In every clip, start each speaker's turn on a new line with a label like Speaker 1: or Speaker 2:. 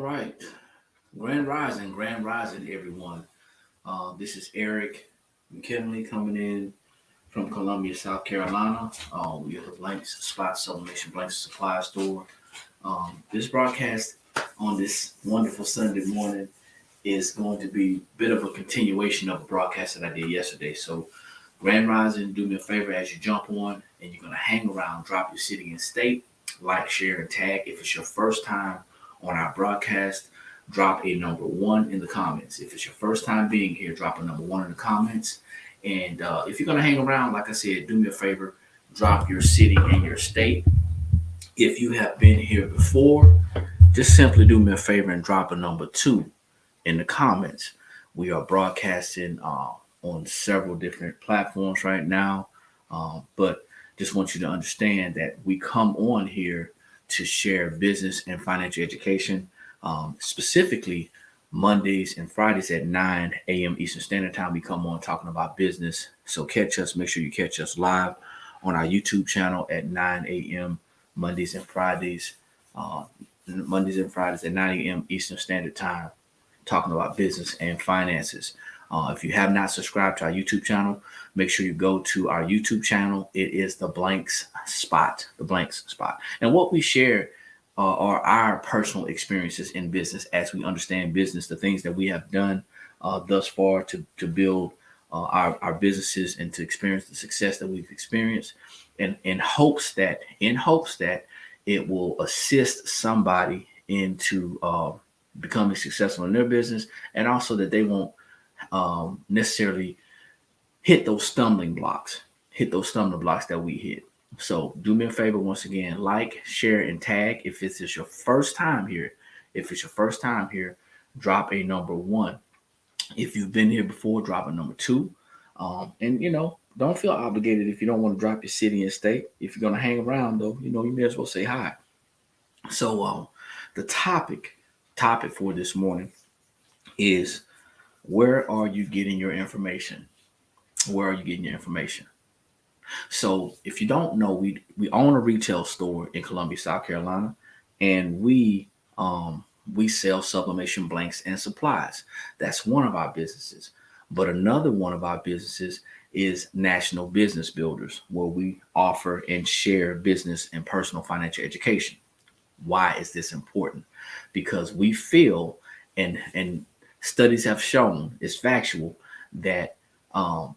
Speaker 1: right. Grand Rising, everyone. This is Eric McKinley coming in from Columbia, South Carolina. We are the Blanks Spot Sublimation Blanks Supply Store. This broadcast on this wonderful Sunday morning is going to be a bit of a continuation of a broadcast that I did yesterday. So, Grand Rising, do me a favor as you jump on and you're going to hang around, drop your city and state, like, share, and tag. If it's your first time on our broadcast, drop a number one in the comments. If it's your first time being here, drop a number one in the comments. And if you're going to hang around, like I said, do me a favor, drop your city and your state. If you have been here before, just simply do me a favor and drop a number two in the comments. We are broadcasting on several different platforms right now, but just want you to understand that we come on here to share business and financial education, specifically Mondays and Fridays at 9 a.m. Eastern Standard Time. We come on talking about business. So catch us, make sure you catch us live on our YouTube channel at 9 a.m. Mondays and Fridays at 9 a.m. Eastern Standard Time, talking about business and finances. If you have not subscribed to our YouTube channel, make sure you go to our YouTube channel. It is the Blanks Spot, And what we share are our personal experiences in business as we understand business, the things that we have done thus far to build our businesses and to experience the success that we've experienced, and in hopes that it will assist somebody into becoming successful in their business, and also that they won't necessarily hit those stumbling blocks that we hit. So do me a favor once again, like, share, and tag. If this is your first time here, drop a number one. If you've been here before, drop a number two. And don't feel obligated if you don't want to drop your city and state. If you're gonna hang around though, you may as well say hi. So the topic for this morning is, where are you getting your information? So if you don't know, we own a retail store in Columbia, South Carolina, and we sell sublimation blanks and supplies. That's one of our businesses. But another one of our businesses is National Business Builders, where we offer and share business and personal financial education. Why is this important? Because we feel, and studies have shown, it's factual, that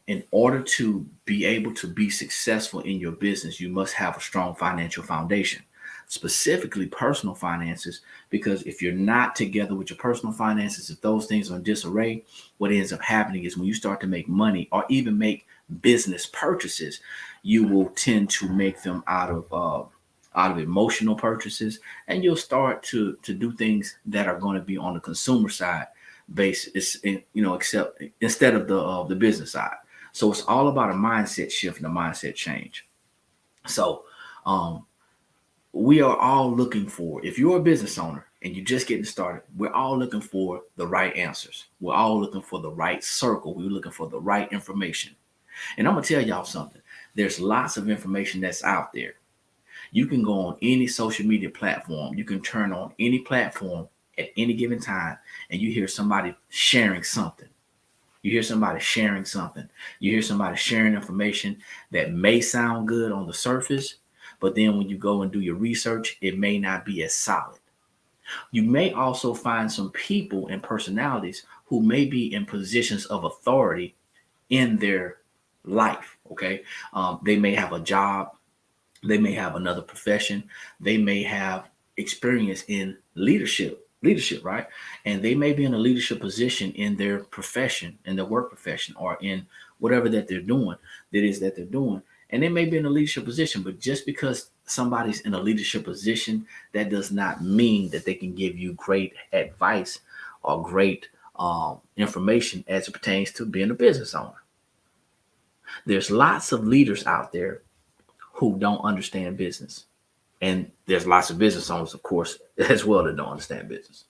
Speaker 1: in order to be able to be successful in your business, you must have a strong financial foundation, specifically personal finances. Because if you're not together with your personal finances, if those things are in disarray, what ends up happening is when you start to make money or even make business purchases, you will tend to make them out of emotional purchases, and you'll start to do things that are going to be on the consumer side basis, except instead of the business side. So it's all about a mindset shift and a mindset change. So we are all looking for, if you're a business owner and you're just getting started, we're all looking for the right answers. We're all looking for the right circle. We're looking for the right information. And I'm gonna tell y'all something. There's lots of information that's out there. You can go on any social media platform. You can turn on any platform at any given time, and you hear somebody sharing something. You hear somebody sharing information that may sound good on the surface, but then when you go and do your research, it may not be as solid. You may also find some people and personalities who may be in positions of authority in their life, okay? They may have a job. They may have another profession. They may have experience in leadership, right? And they may be in a leadership position in their profession, in their work profession, or in whatever that they're doing, And they may be in a leadership position, but just because somebody's in a leadership position, that does not mean that they can give you great advice or great information as it pertains to being a business owner. There's lots of leaders out there who don't understand business. And there's lots of business owners, of course, as well, that don't understand business.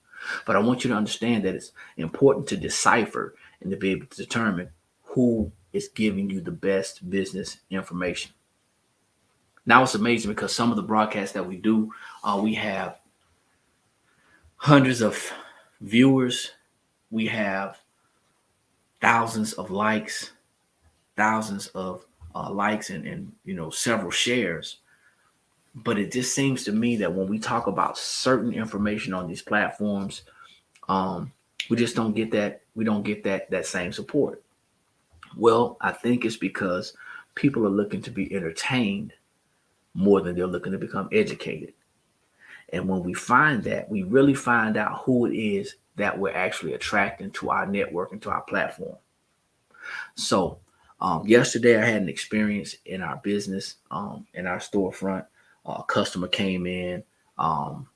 Speaker 1: But I want you to understand that it's important to decipher and to be able to determine who is giving you the best business information. Now it's amazing because some of the broadcasts that we do, we have hundreds of viewers. We have thousands of likes, thousands of likes and several shares. But it just seems to me that when we talk about certain information on these platforms, um, we just don't get that. We don't get that same support. Well, I think it's because people are looking to be entertained more than they're looking to become educated. And when we find that, we really find out who it is that we're actually attracting to our network and to our platform. So, yesterday I had an experience in our business, in our storefront. A customer came in, and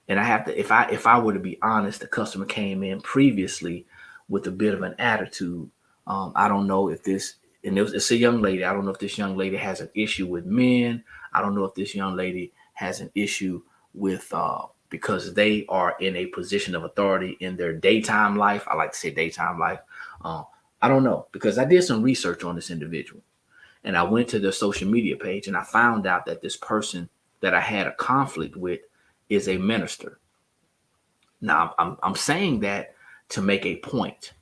Speaker 1: I have to, if I were to be honest, the customer came in previously with a bit of an attitude. I don't know if this, and it's a young lady. I don't know if this young lady has an issue with men. I don't know if this young lady has an issue with because they are in a position of authority in their daytime life. I like to say daytime life. Uh, I don't know, because I did some research on this individual, and I went to their social media page and I found out that this person that I had a conflict with is a minister. Now, I'm saying that to make a point.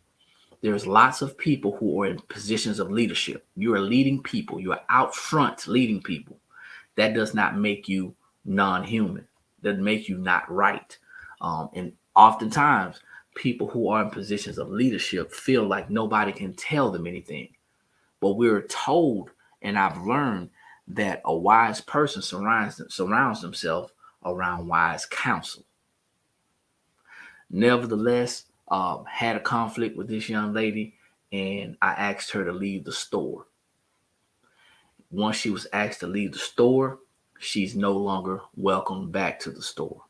Speaker 1: There's lots of people who are in positions of leadership. You are leading people. You are out front leading people. That does not make you non-human. Doesn't make you not right. And oftentimes, people who are in positions of leadership feel like nobody can tell them anything. But we're told, and I've learned, that a wise person surrounds themselves around wise counsel. Nevertheless, had a conflict with this young lady, and I asked her to leave the store. Once she was asked to leave the store, she's no longer welcome back to the store.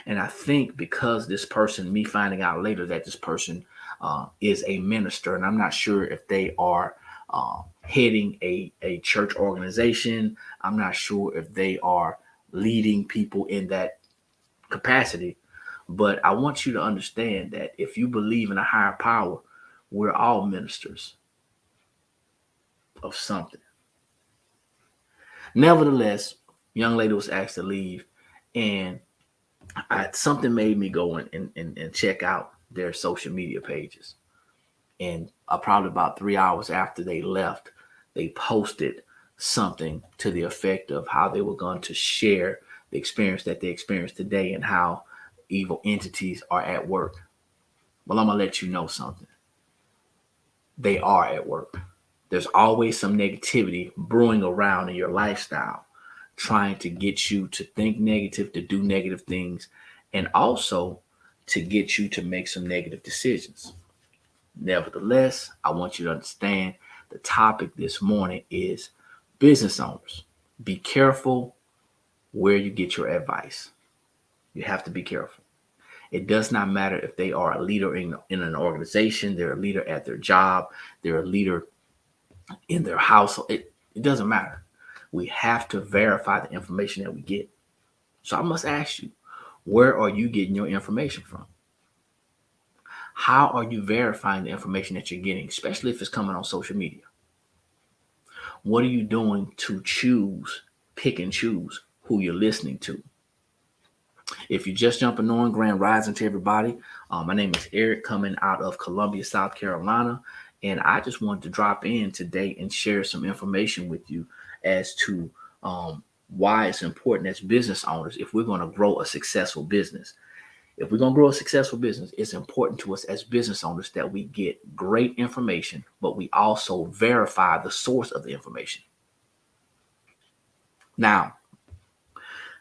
Speaker 1: And I think because this person, me finding out later that this person is a minister, and I'm not sure if they are heading a church organization. I'm not sure if they are leading people in that capacity. But I want you to understand that if you believe in a higher power, we're all ministers of something. Nevertheless, young lady was asked to leave, and something made me go and check out their social media pages. And probably about 3 hours after they left, they posted something to the effect of how they were going to share the experience that they experienced today and how evil entities are at work. Well, I'm going to let you know something. They are at work. There's always some negativity brewing around in your lifestyle, trying to get you to think negative, to do negative things, and also to get you to make some negative decisions. Nevertheless, I want you to understand the topic this morning is business owners. Be careful where you get your advice. You have to be careful. It does not matter if they are a leader in an organization, they're a leader at their job, they're a leader in their household. It doesn't matter. We have to verify the information that we get. So I must ask you, where are you getting your information from? How are you verifying the information that you're getting, especially if it's coming on social media? What are you doing to pick and choose who you're listening to? If you're just jumping on, grand rising to everybody. My name is Eric, coming out of Columbia, South Carolina. And I just wanted to drop in today and share some information with you as to why it's important as business owners if we're going to grow a successful business. If we're going to grow a successful business, it's important to us as business owners that we get great information, but we also verify the source of the information. Now,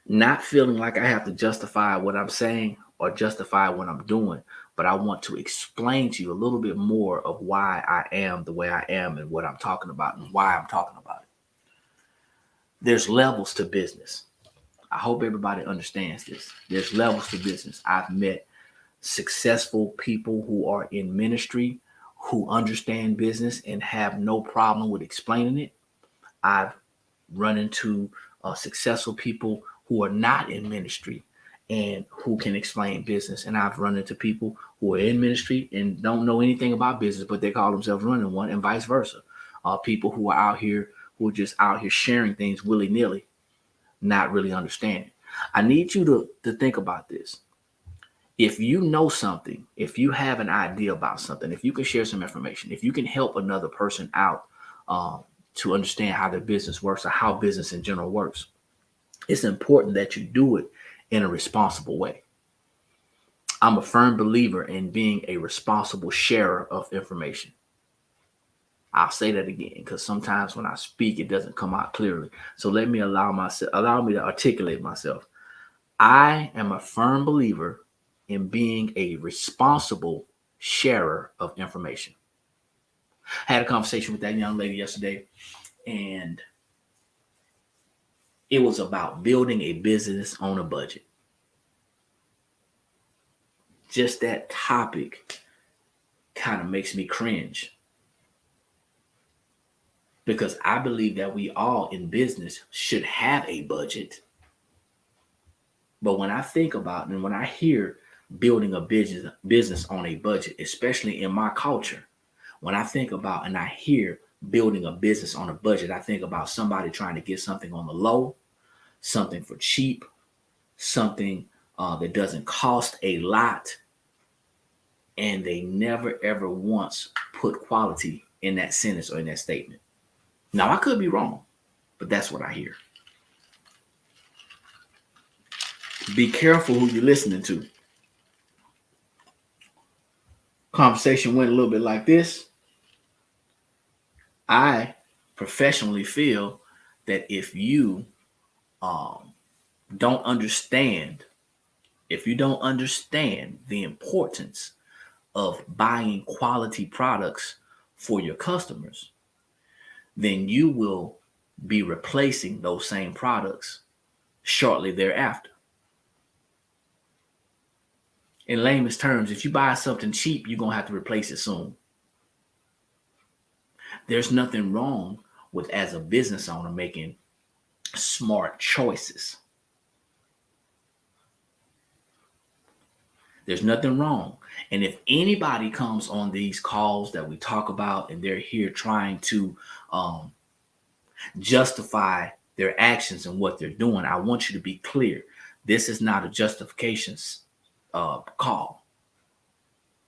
Speaker 1: not feeling like I have to justify what I'm saying or justify what I'm doing, but I want to explain to you a little bit more of why I am the way I am and what I'm talking about and why I'm talking about it. There's levels to business. I hope everybody understands this. There's levels to business. I've met successful people who are in ministry who understand business and have no problem with explaining it. I've run into successful people who are not in ministry and who can explain business. And I've run into people who are in ministry and don't know anything about business, but they call themselves running one, and vice versa. People who are out here, who are just out here sharing things willy-nilly, not really understanding. I need you to think about this. If you know something, if you have an idea about something, if you can share some information, if you can help another person out to understand how their business works or how business in general works, it's important that you do it in a responsible way. I'm a firm believer in being a responsible sharer of information. I'll say that again because sometimes when I speak, it doesn't come out clearly. So allow me to articulate myself. I am a firm believer in being a responsible sharer of information. I had a conversation with that young lady yesterday, and it was about building a business on a budget. Just that topic kind of makes me cringe because I believe that we all in business should have a budget. But when I think about and when I hear building a business on a budget, especially in my culture, when I think about and I hear building a business on a budget, I think about somebody trying to get something on the low, something for cheap, something that doesn't cost a lot, and they never ever once put quality in that sentence or in that statement. Now, I could be wrong, but that's what I hear. Be careful who you're listening to. Conversation went a little bit like this. I professionally feel that if you don't understand, the importance of buying quality products for your customers, then you will be replacing those same products shortly thereafter. In layman's terms, if you buy something cheap, you're going to have to replace it soon. There's nothing wrong with, as a business owner, making smart choices. There's nothing wrong. And if anybody comes on these calls that we talk about and they're here trying to justify their actions and what they're doing, I want you to be clear. This is not a justifications call.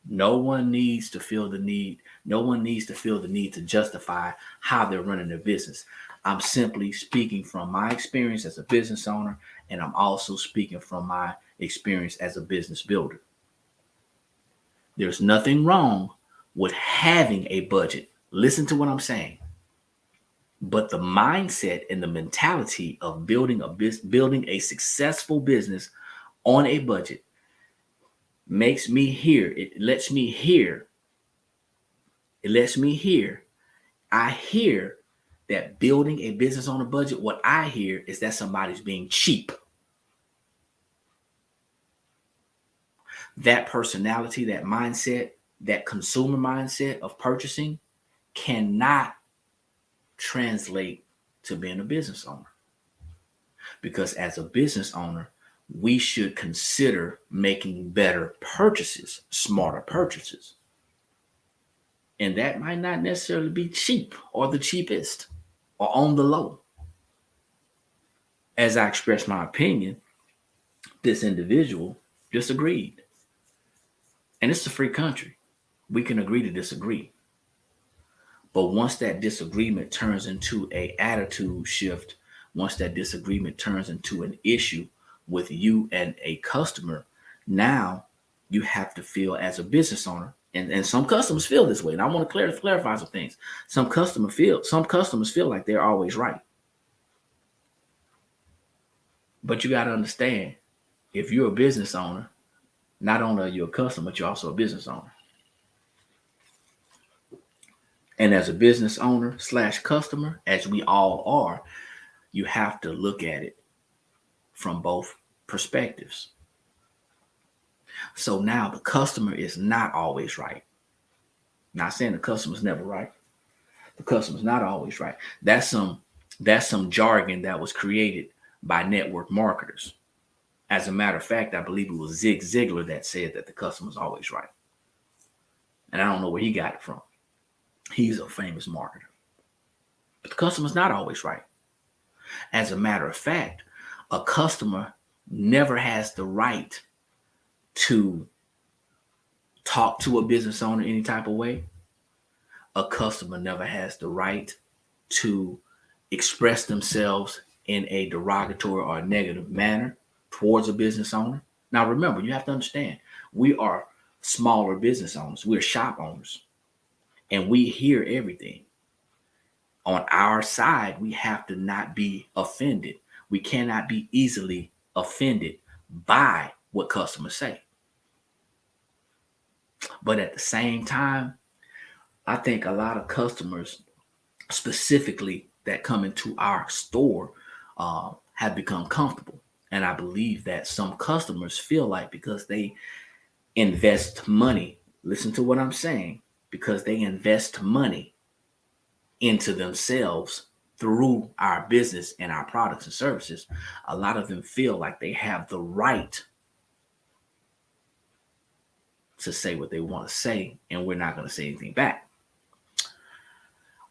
Speaker 1: No one needs to feel the need. No one needs to feel the need to justify how they're running their business. I'm simply speaking from my experience as a business owner, and I'm also speaking from my experience as a business builder. There's nothing wrong with having a budget. Listen to what I'm saying. But the mindset and the mentality of building a successful business on a budget lets me hear. I hear that building a business on a budget, what I hear is that somebody's being cheap. That personality, that mindset, that consumer mindset of purchasing cannot translate to being a business owner. Because as a business owner, we should consider making better purchases, smarter purchases. And that might not necessarily be cheap or the cheapest or on the low. As I expressed my opinion, this individual disagreed. And it's a free country. We can agree to disagree. But once that disagreement turns into an attitude shift, once that disagreement turns into an issue with you and a customer, now you have to feel as a business owner, and some customers feel this way. And I want to clarify some things. Some customers feel like they're always right. But you got to understand, if you're a business owner, not only are you a customer, but you're also a business owner. And as a business owner / customer, as we all are, you have to look at it from both perspectives. So now the customer is not always right. Not saying the customer's never right. The customer's not always right. That's some jargon that was created by network marketers. As a matter of fact, I believe it was Zig Ziglar that said that the customer's always right. And I don't know where he got it from. He's a famous marketer. But the customer's not always right. As a matter of fact, a customer never has the right to talk to a business owner any type of way, a customer never has the right to express themselves in a derogatory or negative manner towards a business owner. Now, remember, you have to understand, we are smaller business owners. We're shop owners, and we hear everything. On our side, we have to not be offended. We cannot be easily offended by what customers say. But at the same time, I think a lot of customers, specifically that come into our store, have become comfortable. And I believe that some customers feel like because they invest money, listen to what I'm saying, because they invest money into themselves through our business and our products and services, a lot of them feel like they have the right to say what they want to say, and we're not going to say anything back.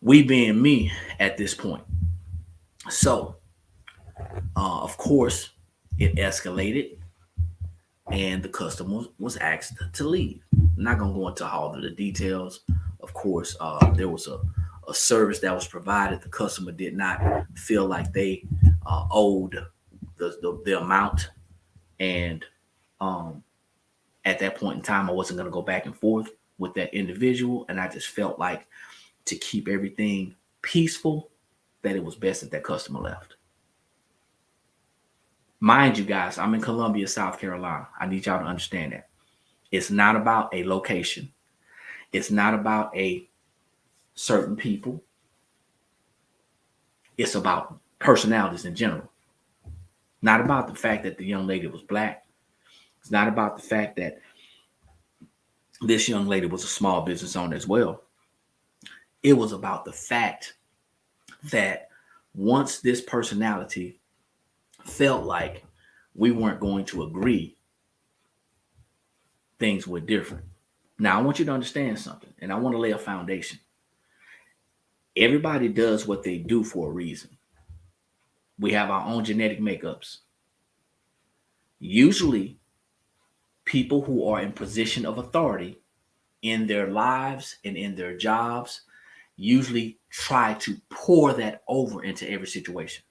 Speaker 1: We being me at this point. So, of course, it escalated, and the customer was asked to leave. I'm not going to go into all of the details. Of course, there was a service that was provided. The customer did not feel like they owed the amount. And at that point in time, I wasn't going to go back and forth with that individual. And I just felt like, to keep everything peaceful, that it was best that that customer left. Mind you guys, I'm in Columbia, South Carolina. I need y'all to understand that. It's not about a location. It's not about a certain people. It's about personalities in general. Not about the fact that the young lady was black. It's not about the fact that this young lady was a small business owner as well. It was about the fact that once this personality felt like we weren't going to agree, things were different. Now, I want you to understand something, and I want to lay a foundation. Everybody does what they do for a reason. We have our own genetic makeups. Usually, people who are in position of authority in their lives and in their jobs usually try to pour that over into every situation.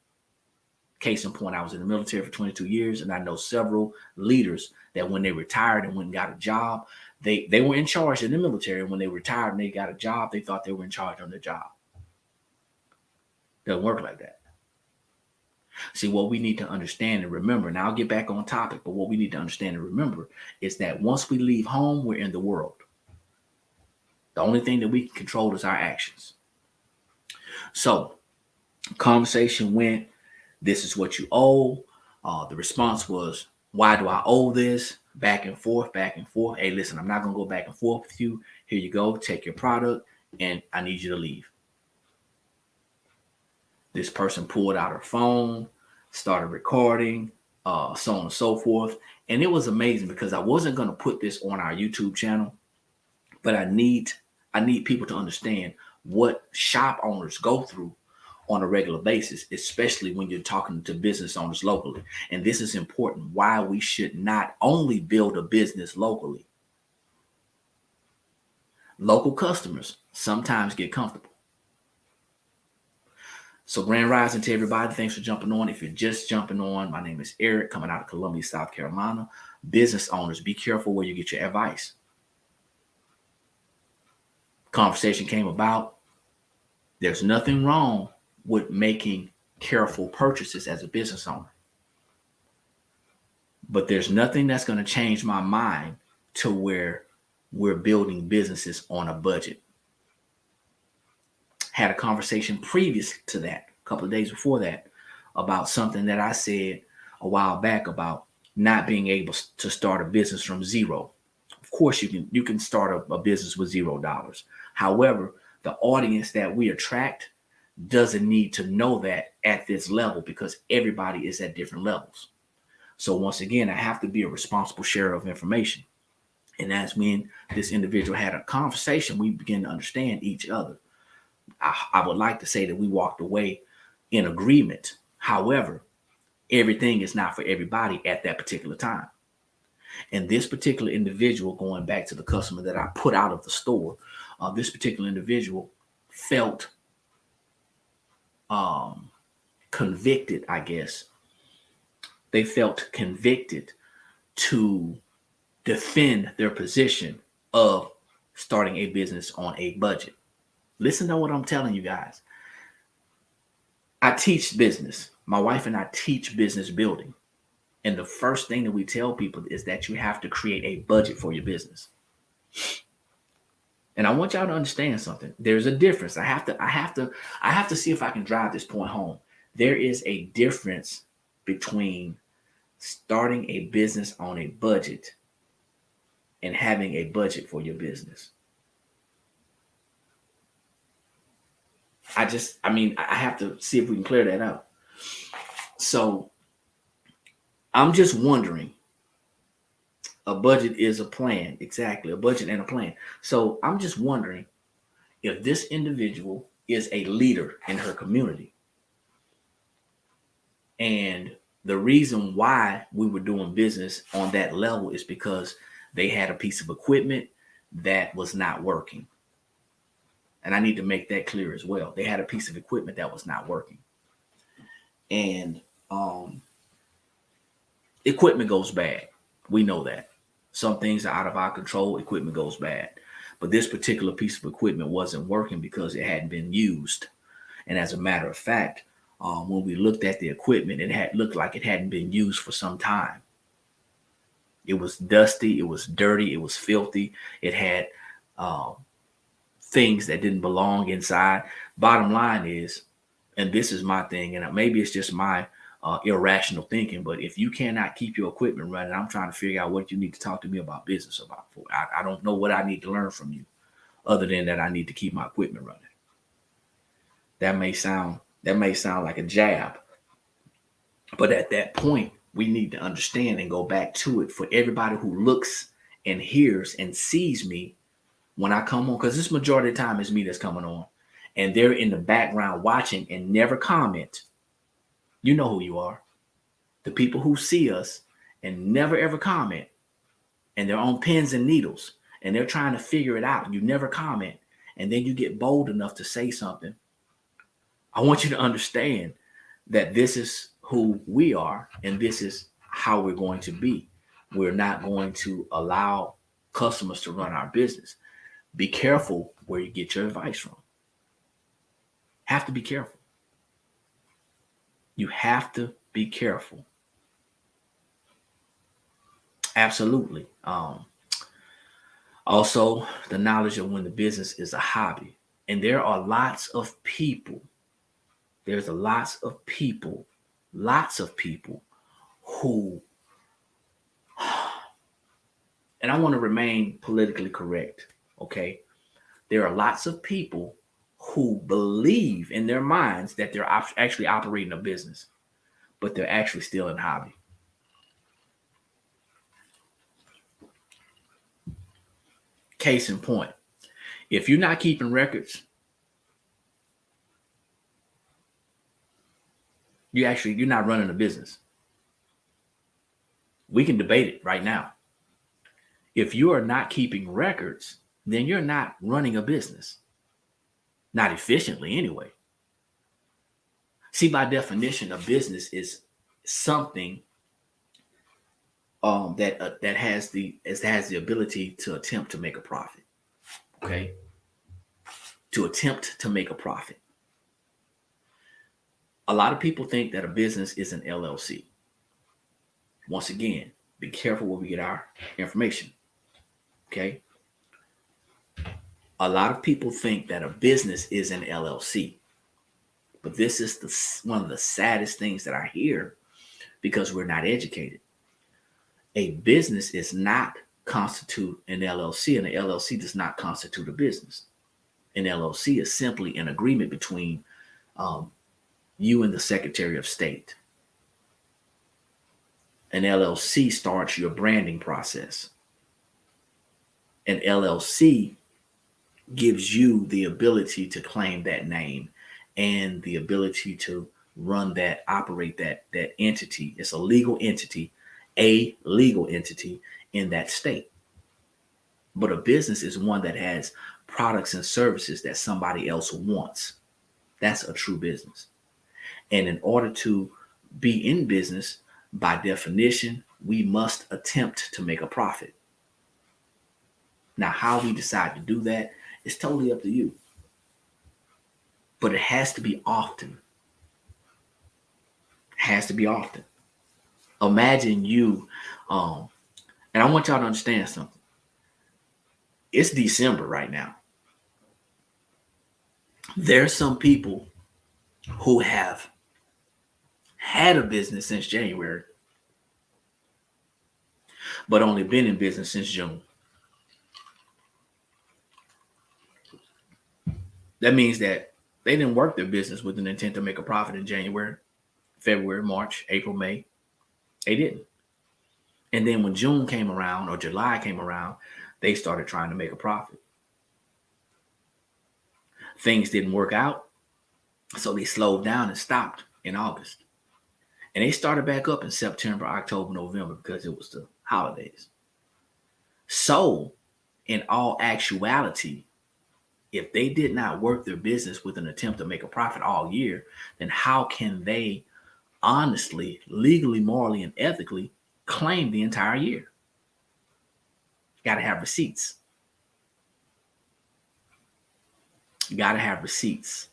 Speaker 1: Case in point, I was in the military for 22 years, and I know several leaders that when they retired and went and got a job, they were in charge in the military. And when they retired and they got a job, they thought they were in charge on their job. Doesn't work like that. See, what we need to understand and remember, and I'll get back on topic, but what we need to understand and remember is that once we leave home, we're in the world. The only thing that we can control is our actions. So, conversation went, this is what you owe. The response was, why do I owe this? Back and forth, back and forth. Hey, listen, I'm not going to go back and forth with you. Here you go. Take your product, and I need you to leave. This person pulled out her phone, started recording, so on and so forth. And it was amazing because I wasn't going to put this on our YouTube channel, but I need people to understand what shop owners go through on a regular basis, especially when you're talking to business owners locally. And this is important, why we should not only build a business locally. Local customers sometimes get comfortable. So grand rising to everybody. Thanks for jumping on. If you're just jumping on, my name is Eric, coming out of Columbia, South Carolina. Business owners, be careful where you get your advice. Conversation came about. There's nothing wrong with making careful purchases as a business owner. But there's nothing that's going to change my mind to where we're building businesses on a budget. Had a conversation previous to that, a couple of days before that, about something that I said a while back about not being able to start a business from zero. Of course, you can start a business with $0. However, the audience that we attract doesn't need to know that at this level because everybody is at different levels. So once again, I have to be a responsible sharer of information. And that's when this individual had a conversation, we began to understand each other. I would like to say that we walked away in agreement. However, everything is not for everybody at that particular time. And this particular individual, going back to the customer that I put out of the store, this particular individual felt convicted, I guess. They felt convicted to defend their position of starting a business on a budget. Listen to what I'm telling you guys. I teach business. My wife and I teach business building. And the first thing that we tell people is that you have to create a budget for your business. And I want y'all to understand something. There's a difference. I have to see if I can drive this point home. There is a difference between starting a business on a budget and having a budget for your business. I have to see if we can clear that up. So I'm just wondering, a budget is a plan. Exactly. A budget and a plan. So I'm just wondering if this individual is a leader in her community. And the reason why we were doing business on that level is because they had a piece of equipment that was not working. And I need to make that clear as well. They had a piece of equipment that was not working. And equipment goes bad. We know that. Some things are out of our control. Equipment goes bad. But this particular piece of equipment wasn't working because it hadn't been used. And as a matter of fact, when we looked at the equipment, it had looked like it hadn't been used for some time. It was dusty. It was dirty. It was filthy. It had things that didn't belong inside. Bottom line is, and this is my thing, and maybe it's just my irrational thinking, but if you cannot keep your equipment running, I'm trying to figure out what you need to talk to me about business about. I don't know what I need to learn from you other than that I need to keep my equipment running. That may sound like a jab, but at that point, we need to understand and go back to it for everybody who looks and hears and sees me when I come on, because this majority of the time is me that's coming on, and they're in the background watching and never comment. You know who you are. The people who see us and never ever comment, and they're on pins and needles, and they're trying to figure it out. You never comment, and then you get bold enough to say something. I want you to understand that this is who we are, and this is how we're going to be. We're not going to allow customers to run our business. Be careful where you get your advice from. Have to be careful. You have to be careful. Absolutely. Also, the knowledge of when the business is a hobby. And there are lots of people. There's lots of people who, and I want to remain politically correct, okay? There are lots of people who believe in their minds that they're actually operating a business, but they're actually still in hobby. Case in point, if you're not keeping records, you're not running a business. We can debate it right now. If you are not keeping records, then you're not running a business. Not efficiently anyway. See, by definition, a business is something that has the ability to attempt to make a profit. Okay? To attempt to make a profit. A lot of people think that a business is an LLC. Once again, be careful where we get our information. Okay? A lot of people think that a business is an LLC. But this is one of the saddest things that I hear because we're not educated. A business is not constitute an LLC, and an LLC does not constitute a business. An LLC is simply an agreement between you and the Secretary of State. An LLC starts your branding process. An LLC gives you the ability to claim that name and the ability to run operate that entity. It's a legal entity, in that state. But a business is one that has products and services that somebody else wants. That's a true business. And in order to be in business, by definition, we must attempt to make a profit. Now, how we decide to do that is totally up to you. But it has to be often. It has to be often. Imagine you, and I want y'all to understand something. It's December right now. There's some people who have had a business since January, but only been in business since June. That means that they didn't work their business with an intent to make a profit in January, February, March, April, May. They didn't. And then when June came around or July came around, they started trying to make a profit. Things didn't work out, so they slowed down and stopped in August. And they started back up in September, October, November because it was the holidays. So, in all actuality, if they did not work their business with an attempt to make a profit all year, then how can they honestly, legally, morally, and ethically claim the entire year? You got to have receipts. You got to have receipts.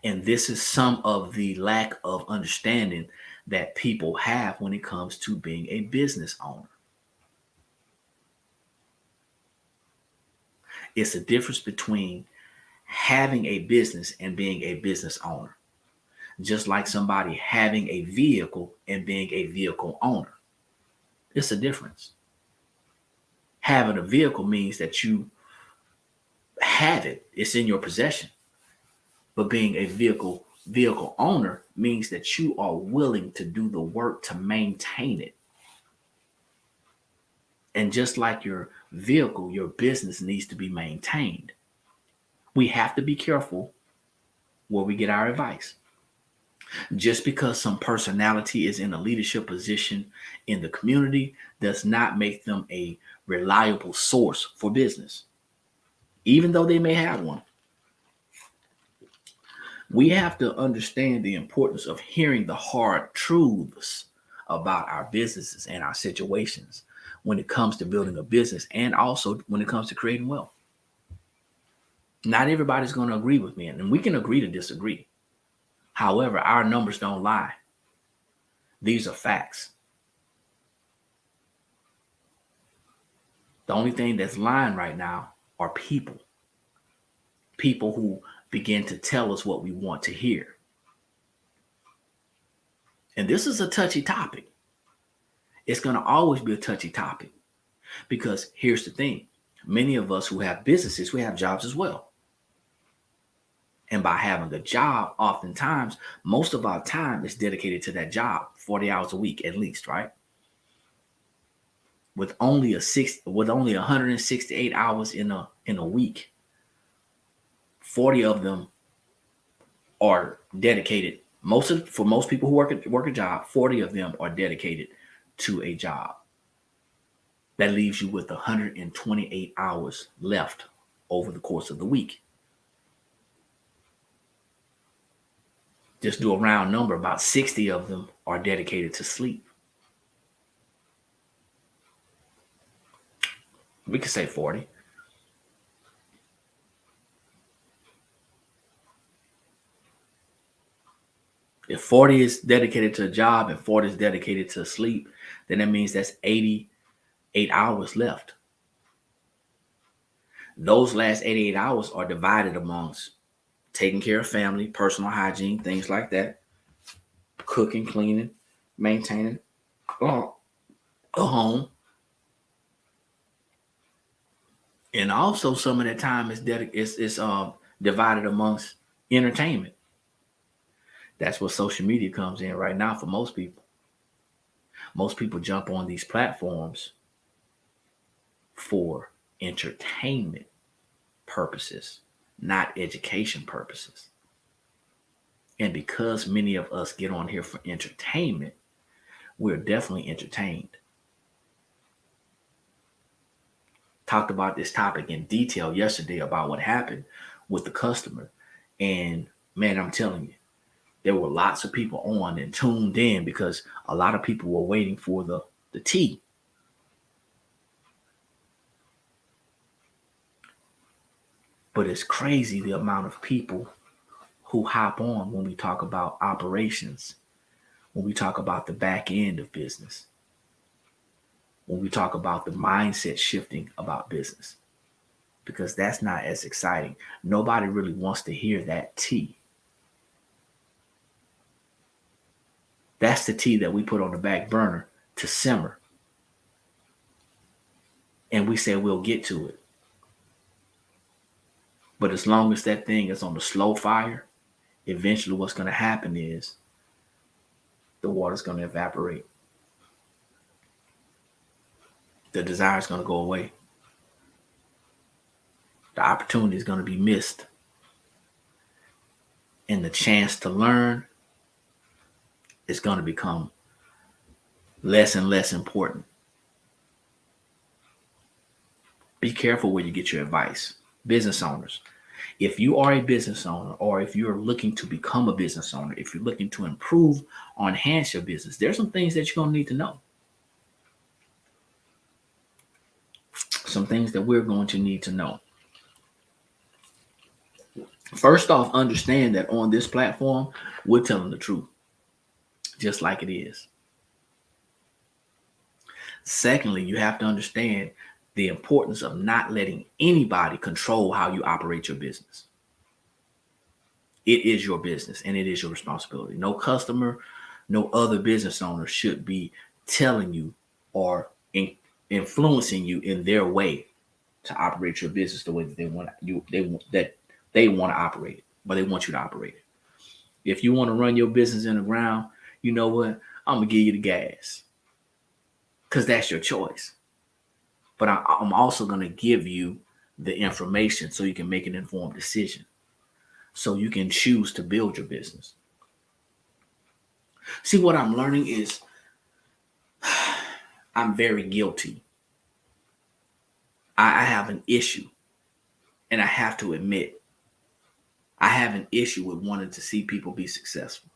Speaker 1: And this is some of the lack of understanding that people have when it comes to being a business owner. It's a difference between having a business and being a business owner. Just like somebody having a vehicle and being a vehicle owner. It's a difference. Having a vehicle means that you have it. It's in your possession. But being a vehicle owner means that you are willing to do the work to maintain it. And just like your vehicle, your business needs to be maintained. We have to be careful where we get our advice. Just because some personality is in a leadership position in the community does not make them a reliable source for business, even though they may have one. We have to understand the importance of hearing the hard truths about our businesses and our situations when it comes to building a business and also when it comes to creating wealth. Not everybody's going to agree with me, and we can agree to disagree. However, our numbers don't lie. These are facts. The only thing that's lying right now are people. People who begin to tell us what we want to hear. And this is a touchy topic. It's going to always be a touchy topic because here's the thing. Many of us who have businesses, we have jobs as well. And by having a job, oftentimes, most of our time is dedicated to that job, 40 hours a week at least, right? With only 168 hours in a week, 40 of them are dedicated. For most people who work a job, 40 of them are dedicated to a job. That leaves you with 128 hours left over the course of the week. Just do a round number, about 60 of them are dedicated to sleep. We could say 40. If 40 is dedicated to a job and 40 is dedicated to sleep, then that means that's 88 hours left. Those last 88 hours are divided amongst taking care of family, personal hygiene, things like that, cooking, cleaning, maintaining a home. And also some of that time is divided amongst entertainment. That's where social media comes in right now for most people. Most people jump on these platforms for entertainment purposes, not education purposes. And because many of us get on here for entertainment, we're definitely entertained. talked about this topic in detail yesterday about what happened with the customer. And man, I'm telling you, there were lots of people on and tuned in because a lot of people were waiting for the tea. But it's crazy the amount of people who hop on when we talk about operations, when we talk about the back end of business, when we talk about the mindset shifting about business, because that's not as exciting. Nobody really wants to hear that tea. That's the tea that we put on the back burner to simmer. And we say we'll get to it. But as long as that thing is on the slow fire, eventually what's going to happen is the water's going to evaporate. The desire is going to go away. The opportunity is going to be missed. And the chance to learn is going to become less and less important. Be careful where you get your advice. Business owners, if you are a business owner, or if you're looking to become a business owner, if you're looking to improve or enhance your business, there's some things that you're going to need to know. Some things that we're going to need to know. First off, understand that on this platform, we're telling the truth, just like it is. Secondly, you have to understand the importance of not letting anybody control how you operate your business. It is your business and it is your responsibility. No customer, no other business owner should be telling you or influencing you in their way to operate your business the way that they want to operate it, but they want you to operate it. If you want to run your business in the ground, you know what? I'm gonna give you the gas, because that's your choice. But I'm also going to give you the information so you can make an informed decision, so you can choose to build your business. See, what I'm learning is I'm very guilty. I have an issue, and I have to admit, I have an issue with wanting to see people be successful.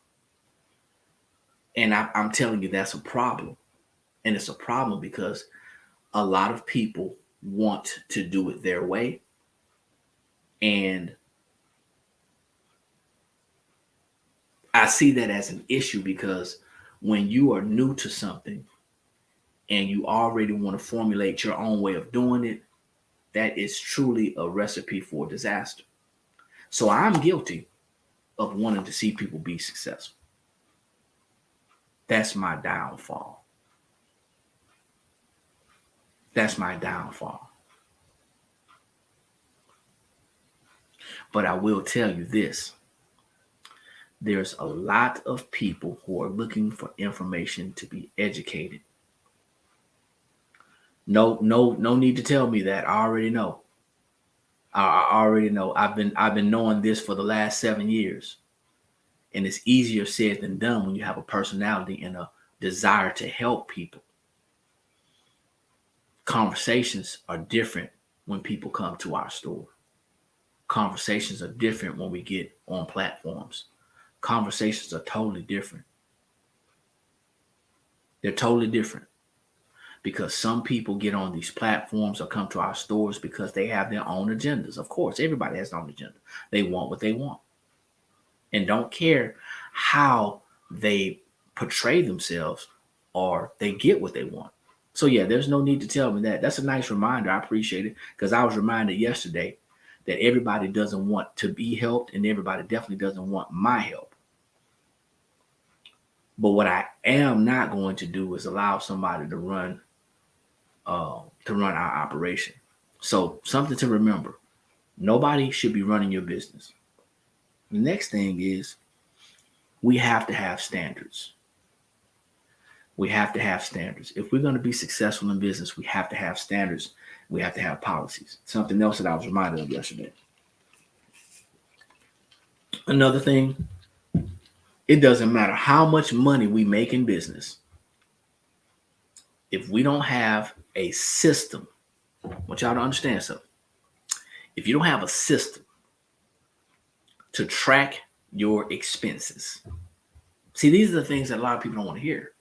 Speaker 1: And I'm telling you, that's a problem. And it's a problem because a lot of people want to do it their way. And I see that as an issue because when you are new to something and you already want to formulate your own way of doing it, that is truly a recipe for disaster. So I'm guilty of wanting to see people be successful. That's my downfall. That's my downfall. But I will tell you this. There's a lot of people who are looking for information to be educated. No need to tell me that. I already know. I already know. I've been knowing this for the last 7 years. And it's easier said than done when you have a personality and a desire to help people. Conversations are different when people come to our store. Conversations are different when we get on platforms. Conversations are totally different. They're totally different because some people get on these platforms or come to our stores because they have their own agendas. Of course, everybody has their own agenda. They want what they want and don't care how they portray themselves, or they get what they want. So yeah, there's no need to tell me that. That's a nice reminder. I appreciate it, because I was reminded yesterday that everybody doesn't want to be helped and everybody definitely doesn't want my help. But what I am not going to do is allow somebody to run our operation. So something to remember: nobody should be running your business. The next thing is we have to have standards. We have to have standards. If we're going to be successful in business, we have to have standards. We have to have policies. Something else that I was reminded of yesterday. Another thing, it doesn't matter how much money we make in business. If we don't have a system I want y'all to understand something. If you don't have a system to track your expenses, see, these are the things that a lot of people don't want to hear.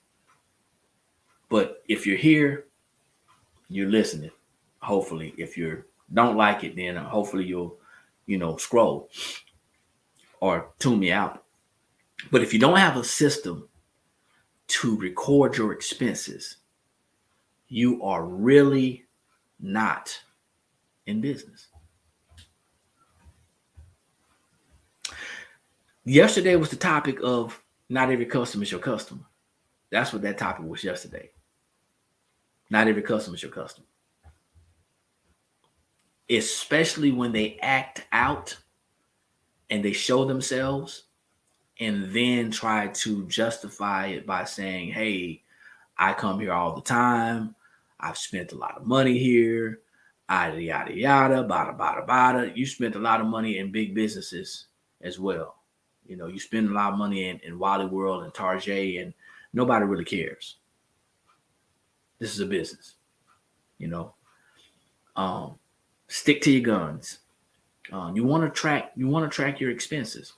Speaker 1: But if you're here, you're listening. Hopefully, if you don't like it, then hopefully you'll, scroll or tune me out. But if you don't have a system to record your expenses, you are really not in business. Yesterday was the topic of not every customer is your customer. That's what that topic was yesterday. Not every customer is your customer. Especially when they act out and they show themselves and then try to justify it by saying, hey, I come here all the time. I've spent a lot of money here. Yada, yada, yada, bada, bada, bada. You spent a lot of money in big businesses as well. You spend a lot of money in Wally World and Target, and nobody really cares. This is a business, stick to your guns. You want to track your expenses.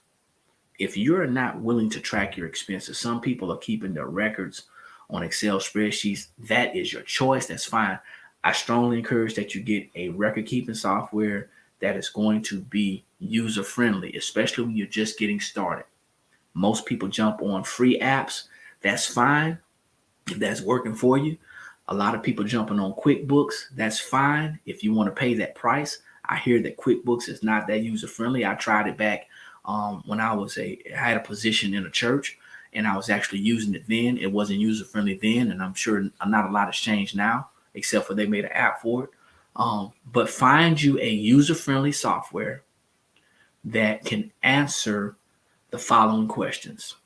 Speaker 1: If you're not willing to track your expenses, some people are keeping their records on Excel spreadsheets. That is your choice. That's fine. I strongly encourage that you get a record keeping software that is going to be user friendly, especially when you're just getting started. Most people jump on free apps. That's fine if that's working for you. A lot of people jumping on QuickBooks. That's fine if you want to pay that price. I hear that QuickBooks is not that user friendly. I tried it back when I had a position in a church, and I was actually using it then. It wasn't user friendly then, and I'm sure not a lot has changed now, except for they made an app for it. But find you a user friendly software that can answer the following questions: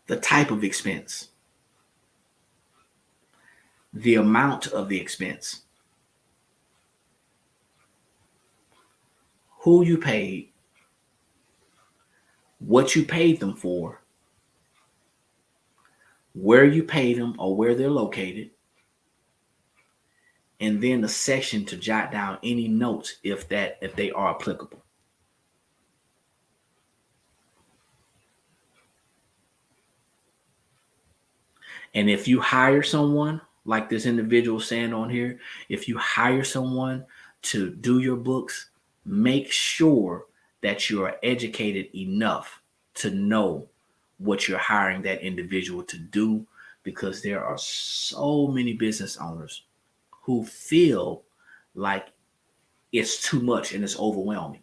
Speaker 1: the type of expense, the amount of the expense, who you paid, what you paid them for, where you paid them or where they're located, and then the section to jot down any notes if they are applicable. And if you hire someone, like this individual saying on here, if you hire someone to do your books, make sure that you are educated enough to know what you're hiring that individual to do, because there are so many business owners who feel like it's too much and it's overwhelming.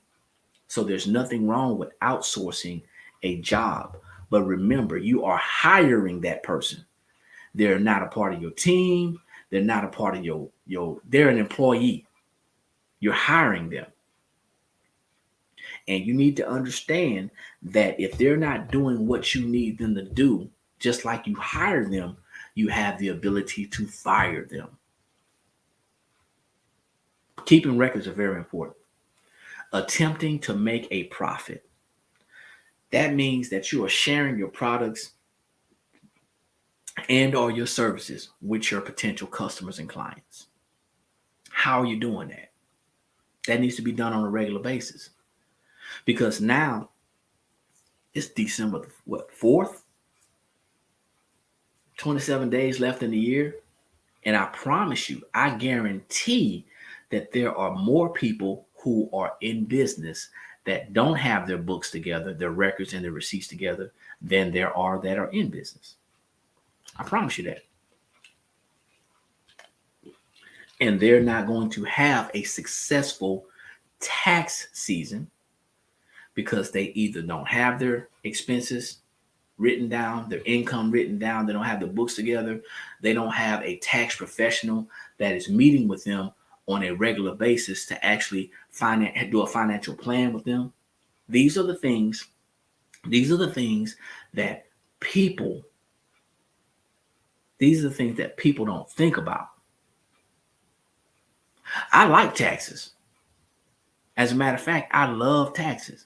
Speaker 1: So there's nothing wrong with outsourcing a job. But remember, you are hiring that person. They're not a part of your team. They're not a part of they're an employee. You're hiring them. And you need to understand that if they're not doing what you need them to do, just like you hire them, you have the ability to fire them. Keeping records are very important. Attempting to make a profit. That means that you are sharing your products and or your services with your potential customers and clients. How are you doing that? That needs to be done on a regular basis. Because now it's December 4th, 27 days left in the year. And I promise you, I guarantee that there are more people who are in business that don't have their books together, their records and their receipts together, than there are that are in business. I promise you that. And they're not going to have a successful tax season because they either don't have their expenses written down, their income written down, they don't have the books together, they don't have a tax professional that is meeting with them on a regular basis to actually do a financial plan with them. These are the things that people don't think about. I like taxes. As a matter of fact, I love taxes.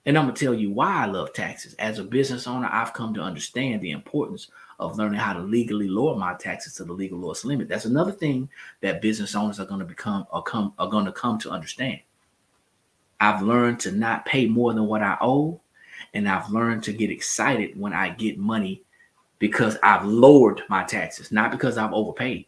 Speaker 1: And I'm going to tell you why I love taxes. As a business owner, I've come to understand the importance of learning how to legally lower my taxes to the legal lowest limit. That's another thing that business owners are going to come to understand. I've learned to not pay more than what I owe, and I've learned to get excited when I get money because I've lowered my taxes, not because I've overpaid.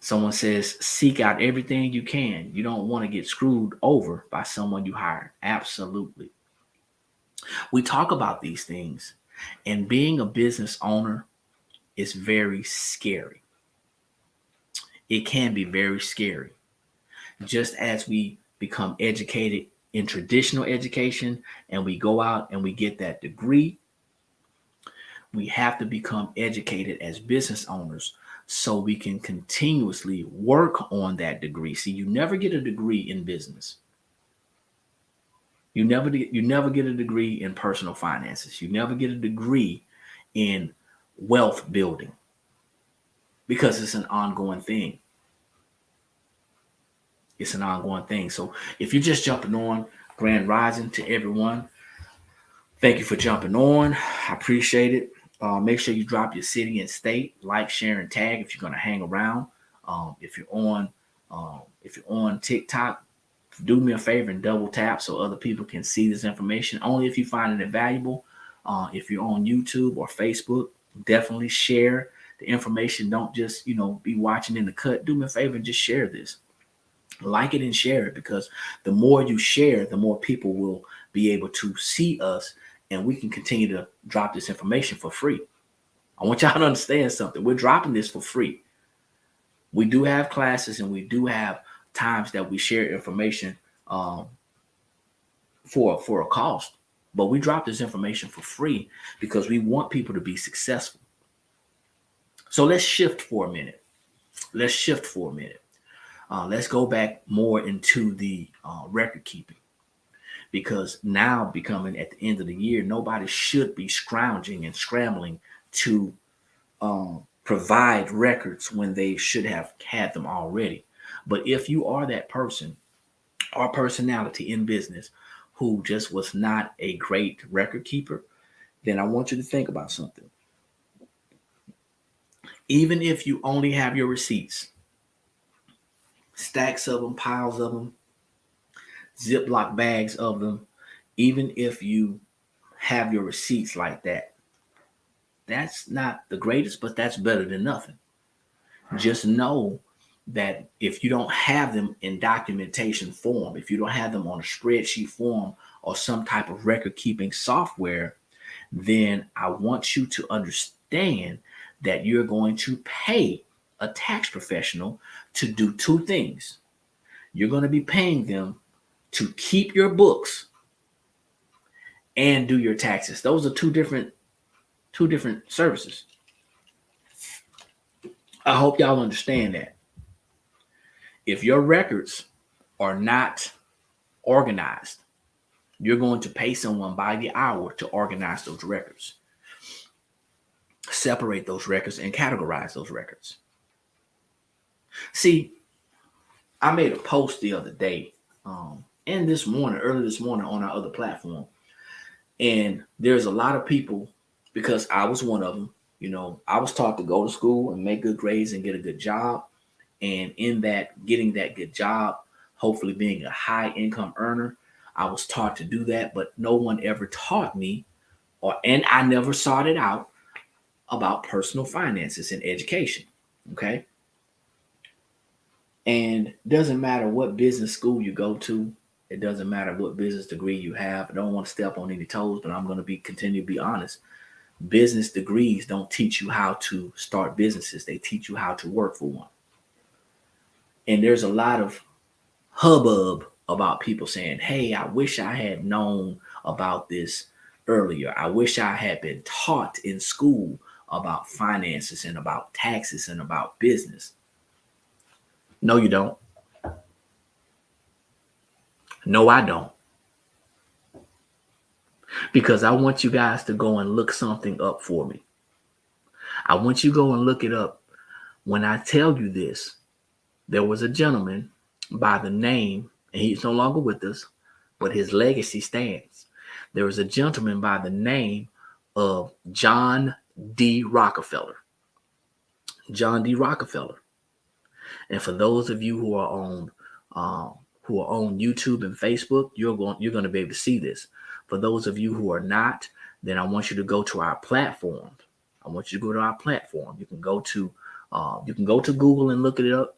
Speaker 1: Someone says, seek out everything you can. You don't want to get screwed over by someone you hired. Absolutely. We talk about these things, and being a business owner is very scary. It can be very scary. Just as we become educated in traditional education and we go out and we get that degree, we have to become educated as business owners so we can continuously work on that degree. See, you never get a degree in business. You never get a degree in personal finances. You never get a degree in wealth building because it's an ongoing thing. It's an ongoing thing. So if you're just jumping on, grand rising to everyone. Thank you for jumping on. I appreciate it. Make sure you drop your city and state, like, share, and tag if you're going to hang around. If you're on TikTok, do me a favor and double tap so other people can see this information. Only if you find it valuable. If you're on YouTube or Facebook, definitely share the information. Don't just be watching in the cut. Do me a favor and just share this. Like it and share it, because the more you share, the more people will be able to see us, and we can continue to drop this information for free. I want y'all to understand something. We're dropping this for free. We do have classes and we do have times that we share information for a cost, but we drop this information for free because we want people to be successful. So let's shift for a minute. Let's go back more into the record keeping, because now, becoming at the end of the year, nobody should be scrounging and scrambling to provide records when they should have had them already. But if you are that person or personality in business who just was not a great record keeper, then I want you to think about something. Even if you only have your receipts, stacks of them, piles of them, Ziploc bags of them, even if you have your receipts like that, that's not the greatest, but that's better than nothing. Just know that if you don't have them in documentation form, if you don't have them on a spreadsheet form or some type of record keeping software, then I want you to understand that you're going to pay a tax professional to do two things. You're going to be paying them to keep your books and do your taxes. Those are two different services. I hope y'all understand that. If your records are not organized, you're going to pay someone by the hour to organize those records, separate those records, and categorize those records. See, I made a post the other day, early this morning on our other platform. And there's a lot of people, because I was one of them, I was taught to go to school and make good grades and get a good job. And in that, getting that good job, hopefully being a high income earner, I was taught to do that, but no one ever taught me, and I never sought it out, about personal finances and education. Okay. And it doesn't matter what business school you go to. It doesn't matter what business degree you have. I don't want to step on any toes, but I'm going to continue to be honest. Business degrees don't teach you how to start businesses. They teach you how to work for one. And there's a lot of hubbub about people saying, hey, I wish I had known about this earlier. I wish I had been taught in school about finances and about taxes and about business. No, you don't. No, I don't. Because I want you guys to go and look something up for me. I want you to go and look it up. When I tell you this, there was a gentleman by the name, and he's no longer with us, but his legacy stands. There was a gentleman by the name of John D. Rockefeller. John D. Rockefeller. And for those of you who are on YouTube and Facebook, you're going to be able to see this. For those of you who are not, then I want you to go to our platform. I want you to go to our platform. You can go to Google and look it up,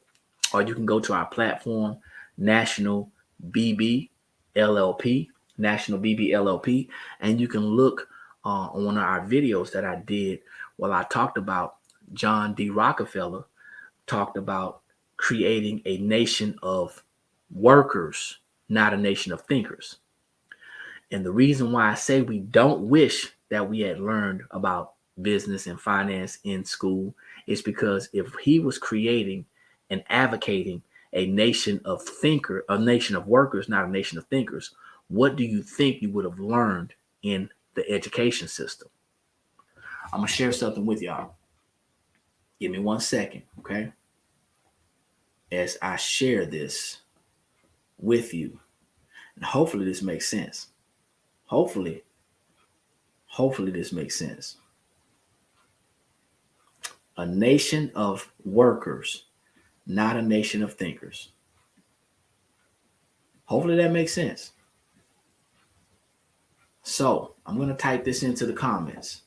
Speaker 1: or you can go to our platform, National BB LLP, and you can look on one of our videos that I did while I talked about John D. Rockefeller, talked about creating a nation of workers, not a nation of thinkers. And the reason why I say we don't wish that we had learned about business and finance in school is because if he was creating and advocating a nation of workers, not a nation of thinkers, what do you think you would have learned in the education system? I'm going to share something with y'all. Give me 1 second, okay? As I share this with you, and hopefully this makes sense. Hopefully this makes sense. A nation of workers, not a nation of thinkers. Hopefully that makes sense. So I'm going to type this into the comments.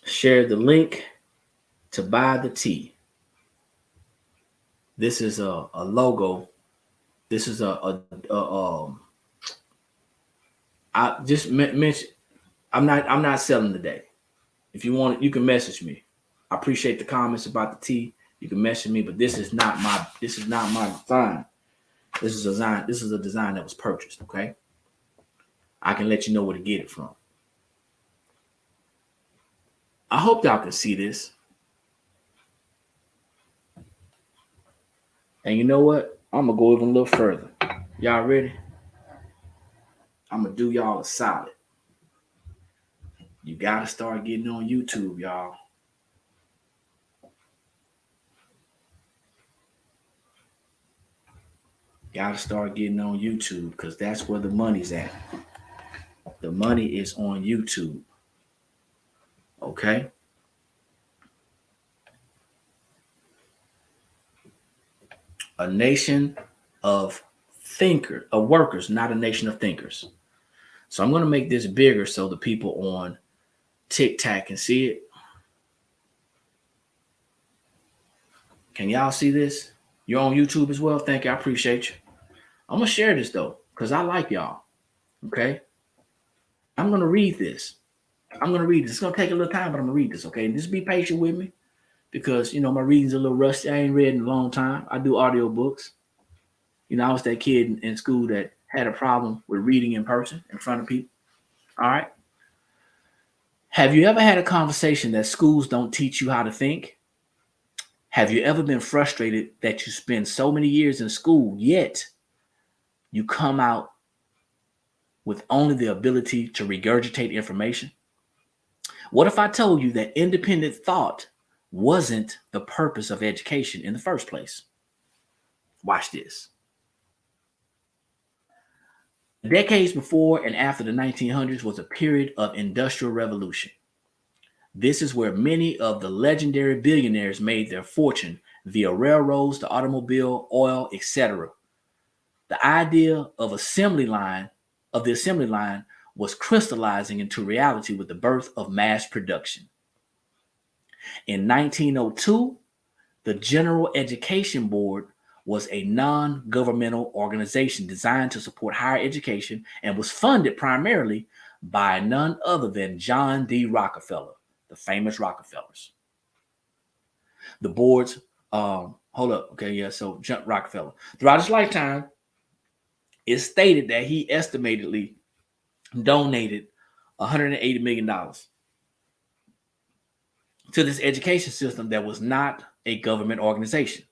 Speaker 1: Share the link to buy the tea. This is a logo. This is I just mention. I'm not selling today. If you want it, you can message me. I appreciate the comments about the tea. You can message me, but this is not my design. This is a design that was purchased. Okay, I can let you know where to get it from. I hope y'all can see this. And you know what? I'm going to go even a little further. Y'all ready? I'm going to do y'all a solid. You got to start getting on YouTube, y'all. Got to start getting on YouTube because that's where the money's at. The money is on YouTube. Okay? A nation of workers, not a nation of thinkers. So I'm going to make this bigger so the people on TikTok can see it. Can y'all see this? You're on YouTube as well? Thank you. I appreciate you. I'm going to share this, though, because I like y'all. Okay? I'm going to read this. It's going to take a little time, but I'm going to read this, okay? And just be patient with me because, my reading's a little rusty. I ain't read in a long time. I do audio books. I was that kid in school that had a problem with reading in person in front of people. All right? Have you ever had a conversation that schools don't teach you how to think? Have you ever been frustrated that you spend so many years in school, yet you come out with only the ability to regurgitate information? What if I told you that independent thought wasn't the purpose of education in the first place? Watch this. The decades before and after the 1900s was a period of industrial revolution. This is where many of the legendary billionaires made their fortune via railroads, the automobile, oil, etc. The idea of the assembly line was crystallizing into reality with the birth of mass production. In 1902, the General Education Board was a non-governmental organization designed to support higher education and was funded primarily by none other than John D. Rockefeller, the famous Rockefellers. The board's, so John Rockefeller. Throughout his lifetime, it's stated that he estimatedly donated $180 million to this education system that was not a government organization.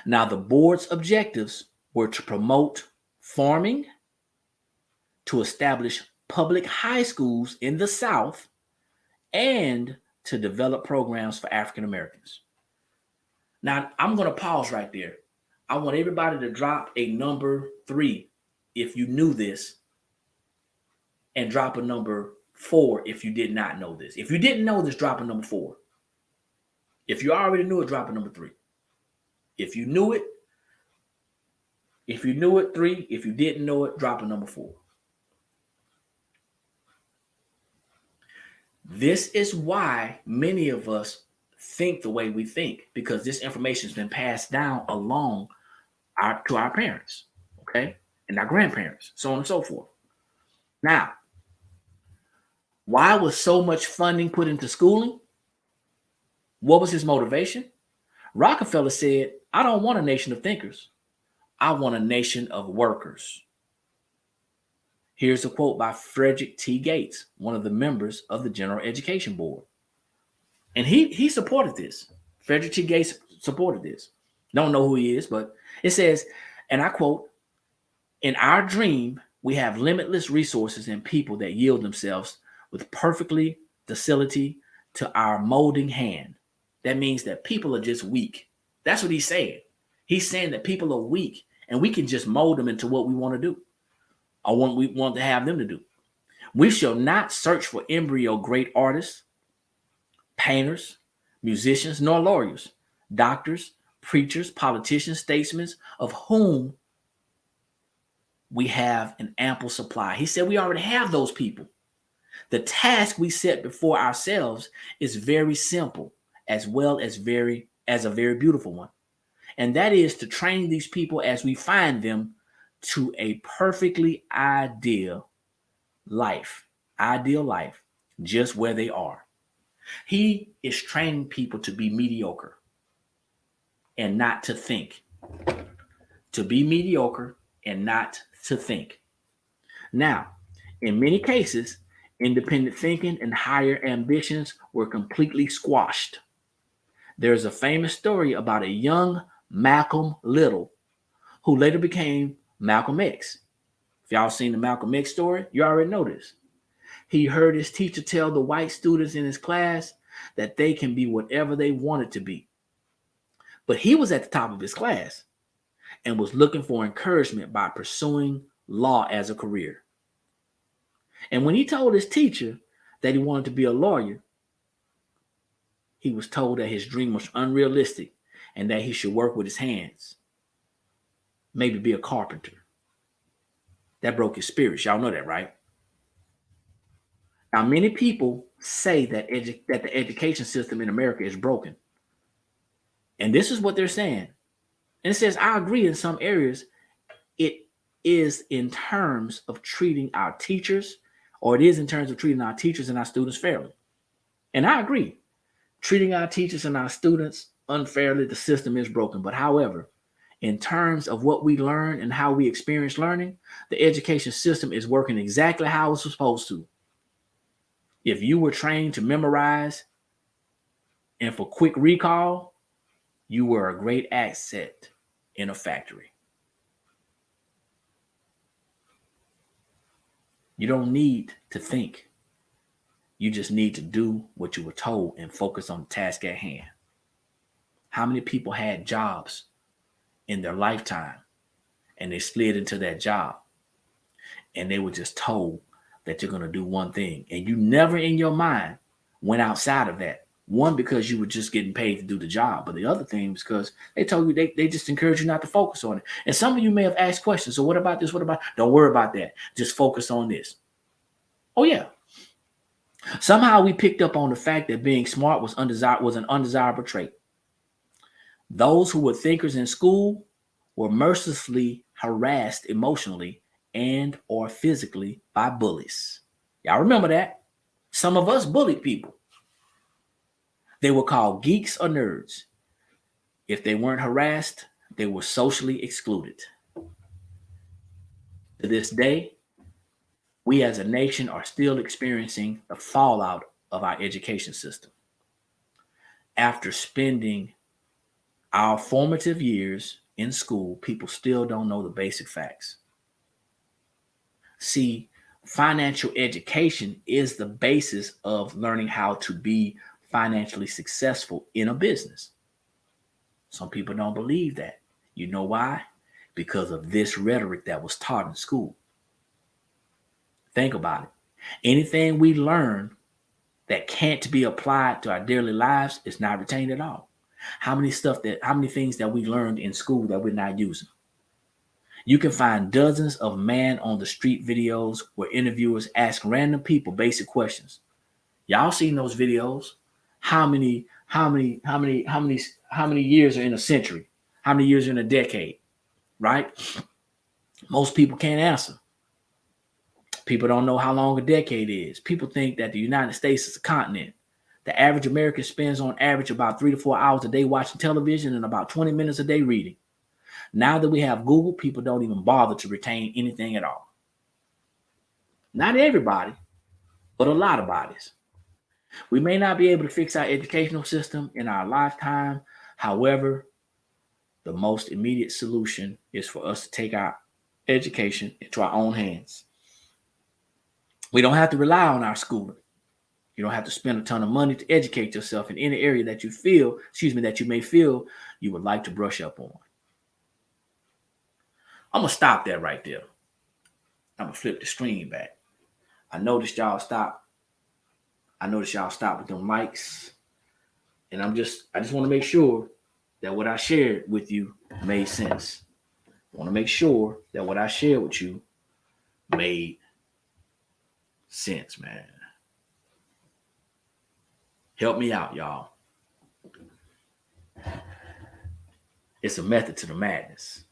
Speaker 1: Now, the board's objectives were to promote farming, to establish public high schools in the South, and to develop programs for African Americans. Now, I'm going to pause right there. I want everybody to drop a number 3 if you knew this, and drop a number 4 if you did not know this. If you didn't know this, drop a number 4. If you already knew it, drop a number 3. If you knew it, 3. If you didn't know it, drop a number 4. This is why many of us think the way we think, because this information has been passed down along to our parents, okay, and our grandparents, so on and so forth. Now, why was so much funding put into schooling? What was his motivation? Rockefeller said, I don't want a nation of thinkers. I want a nation of workers. Here's a quote by Frederick T. Gates, one of the members of the General Education Board. And he supported this. Frederick T. Gates supported this. Don't know who he is, but it says, and I quote, in our dream, we have limitless resources and people that yield themselves with perfectly docility to our molding hand. That means that people are just weak. That's what he's saying. He's saying that people are weak and we can just mold them into what we want to do or what we want to have them to do. We shall not search for embryo great artists, painters, musicians, nor lawyers, doctors, preachers, politicians, statesmen, of whom we have an ample supply. He said we already have those people. The task we set before ourselves is very simple, as well as a very beautiful one. And that is to train these people as we find them to a perfectly ideal life, just where they are. He is training people to be mediocre and not to think. To be mediocre and not to think. Now, in many cases, independent thinking and higher ambitions were completely squashed. There's a famous story about a young Malcolm Little, who later became Malcolm X. If y'all seen the Malcolm X story, you already know this. He heard his teacher tell the white students in his class that they can be whatever they wanted to be. But he was at the top of his class and was looking for encouragement by pursuing law as a career. And when he told his teacher that he wanted to be a lawyer, he was told that his dream was unrealistic and that he should work with his hands, maybe be a carpenter. That broke his spirit. Y'all know that, right? Now, many people say that the education system in America is broken. And this is what they're saying. And it says, I agree in some areas it is in terms of treating our teachers, or it is in terms of treating our teachers and our students fairly. And I agree. Treating our teachers and our students unfairly, the system is broken. But however, in terms of what we learn and how we experience learning, the education system is working exactly how it's supposed to. If you were trained to memorize and for quick recall, you were a great asset in a factory. You don't need to think. You just need to do what you were told and focus on the task at hand. How many people had jobs in their lifetime and they slid into that job and they were just told that you're going to do one thing, and you never in your mind went outside of that? One, because you were just getting paid to do the job, but the other thing is because they told you, they just encourage you not to focus on it. And some of you may have asked questions. So what about this? What about? Don't worry about that. Just focus on this. Oh yeah. Somehow we picked up on the fact that being smart was an undesirable trait. Those who were thinkers in school were mercilessly harassed emotionally and or physically by bullies. Y'all remember that? Some of us bullied people. They were called geeks or nerds. If they weren't harassed, they were socially excluded. To this day, we as a nation are still experiencing the fallout of our education system. After spending our formative years in school, people still don't know the basic facts. See, financial education is the basis of learning how to be financially successful in a business. Some people don't believe that. You know why? Because of this rhetoric that was taught in school. Think about it. Anything we learn that can't be applied to our daily lives is not retained at all. How many things that we learned in school that we're not using? You can find dozens of man on the street videos where interviewers ask random people basic questions. Y'all seen those videos? How many years are in a century? How many years are in a decade? Right? Most people can't answer. People don't know how long a decade is. People think that the United States is a continent. The average American spends on average about 3 to 4 hours a day watching television and about 20 minutes a day reading. Now that we have Google, people don't even bother to retain anything at all. Not everybody, but a lot of bodies. We may not be able to fix our educational system in our lifetime. However, the most immediate solution is for us to take our education into our own hands. We don't have to rely on our schooling. You don't have to spend a ton of money to educate yourself in any area that you may feel you would like to brush up on. I'm going to stop that right there. I'm going to flip the screen back. I noticed y'all stopped with them mics. And I just want to make sure that what I shared with you made sense. I want to make sure that what I shared with you made sense, man. Help me out, y'all. It's a method to the madness.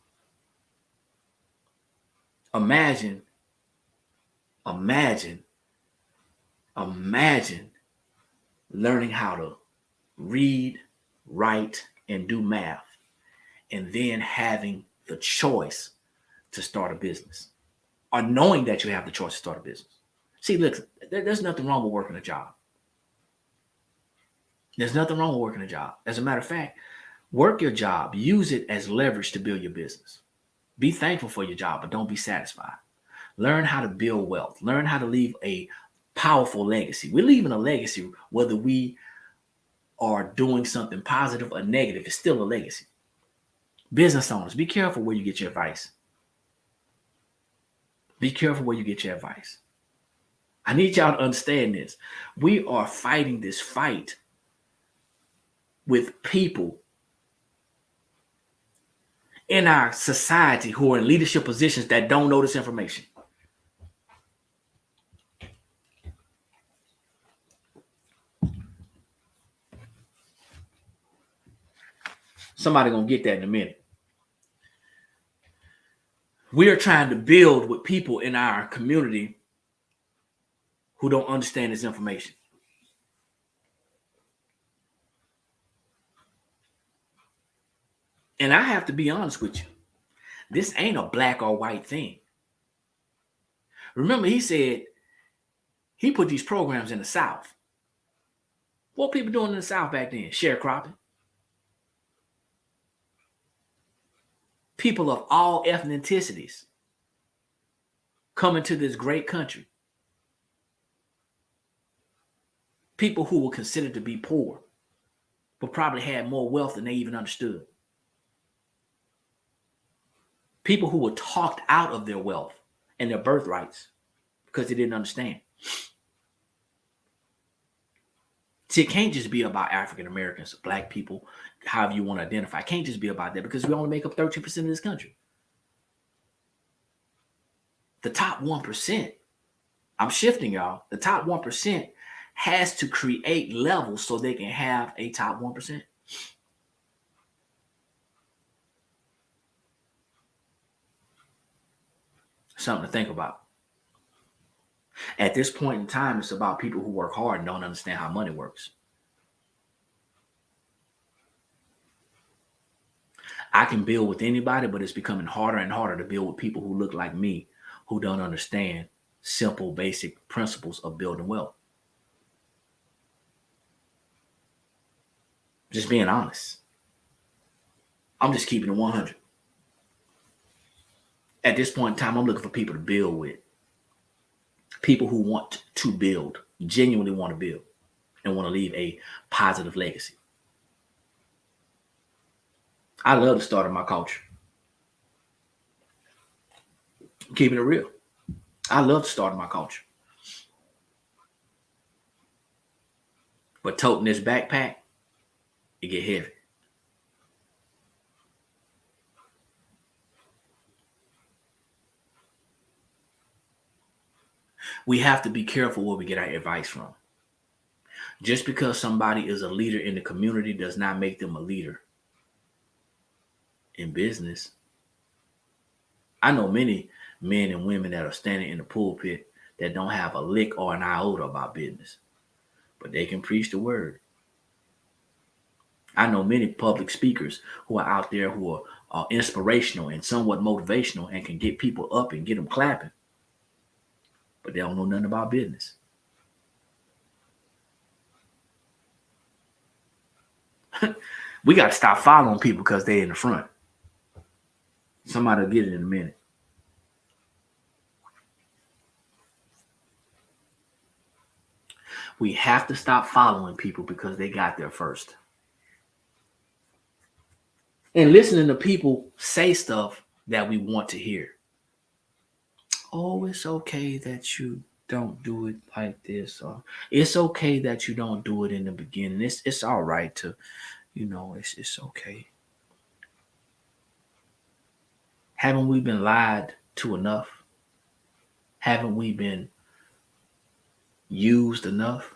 Speaker 1: Imagine learning how to read, write, and do math, and then having the choice to start a business, or knowing that you have the choice to start a business. See, look, there's nothing wrong with working a job. There's nothing wrong with working a job. As a matter of fact, work your job. Use it as leverage to build your business. Be thankful for your job, but don't be satisfied. Learn how to build wealth. Learn how to leave a powerful legacy. We're leaving a legacy whether we are doing something positive or negative. It's still a legacy. Business owners, be careful where you get your advice. Be careful where you get your advice. I need y'all to understand this. We are fighting this fight with people in our society who are in leadership positions that don't know this information. Somebody gonna get that in a minute. We are trying to build with people in our community who don't understand this information. And I have to be honest with you. This ain't a black or white thing. Remember, he said he put these programs in the South. What were people doing in the South back then? Sharecropping. People of all ethnicities coming to this great country. People who were considered to be poor, but probably had more wealth than they even understood. People who were talked out of their wealth and their birthrights because they didn't understand. See, it can't just be about African Americans, black people, however you want to identify. It can't just be about that because we only make up 13% of this country. The top 1%, I'm shifting y'all, the top 1% has to create levels so they can have a top 1%. Something to think about. At this point in time, it's about people who work hard and don't understand how money works. I can build with anybody, but it's becoming harder and harder to build with people who look like me, who don't understand simple, basic principles of building wealth. Just being honest. I'm just keeping it 100. At this point in time, I'm looking for people to build with. People who want to build, genuinely want to build, and want to leave a positive legacy. I love the start of my culture. Keeping it real. I love the start of my culture. But toting this backpack, it get heavy. We have to be careful where we get our advice from. Just because somebody is a leader in the community does not make them a leader in business. I know many men and women that are standing in the pulpit that don't have a lick or an iota about business, but they can preach the word. I know many public speakers who are out there who are inspirational and somewhat motivational and can get people up and get them clapping, but they don't know nothing about business. We got to stop following people because they're in the front. Somebody will get it in a minute. We have to stop following people because they got there first. And listening to people say stuff that we want to hear. Oh, it's okay that you don't do it like this. Or it's okay that you don't do it in the beginning. It's all right to, it's okay. Haven't we been lied to enough? Haven't we been used enough?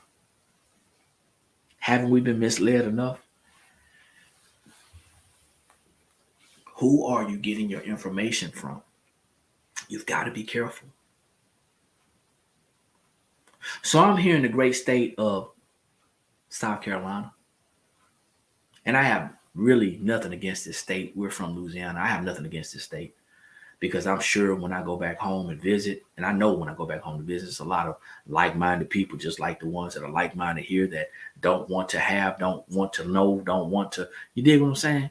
Speaker 1: Haven't we been misled enough? Who are you getting your information from? You've got to be careful. So I'm here in the great state of South Carolina. And I have really nothing against this state. We're from Louisiana. I have nothing against this state because I'm sure when I go back home and visit, and I know when I go back home to visit, it's a lot of like-minded people, just like the ones that are like-minded here that don't want to have, don't want to know, don't want to, you dig what I'm saying?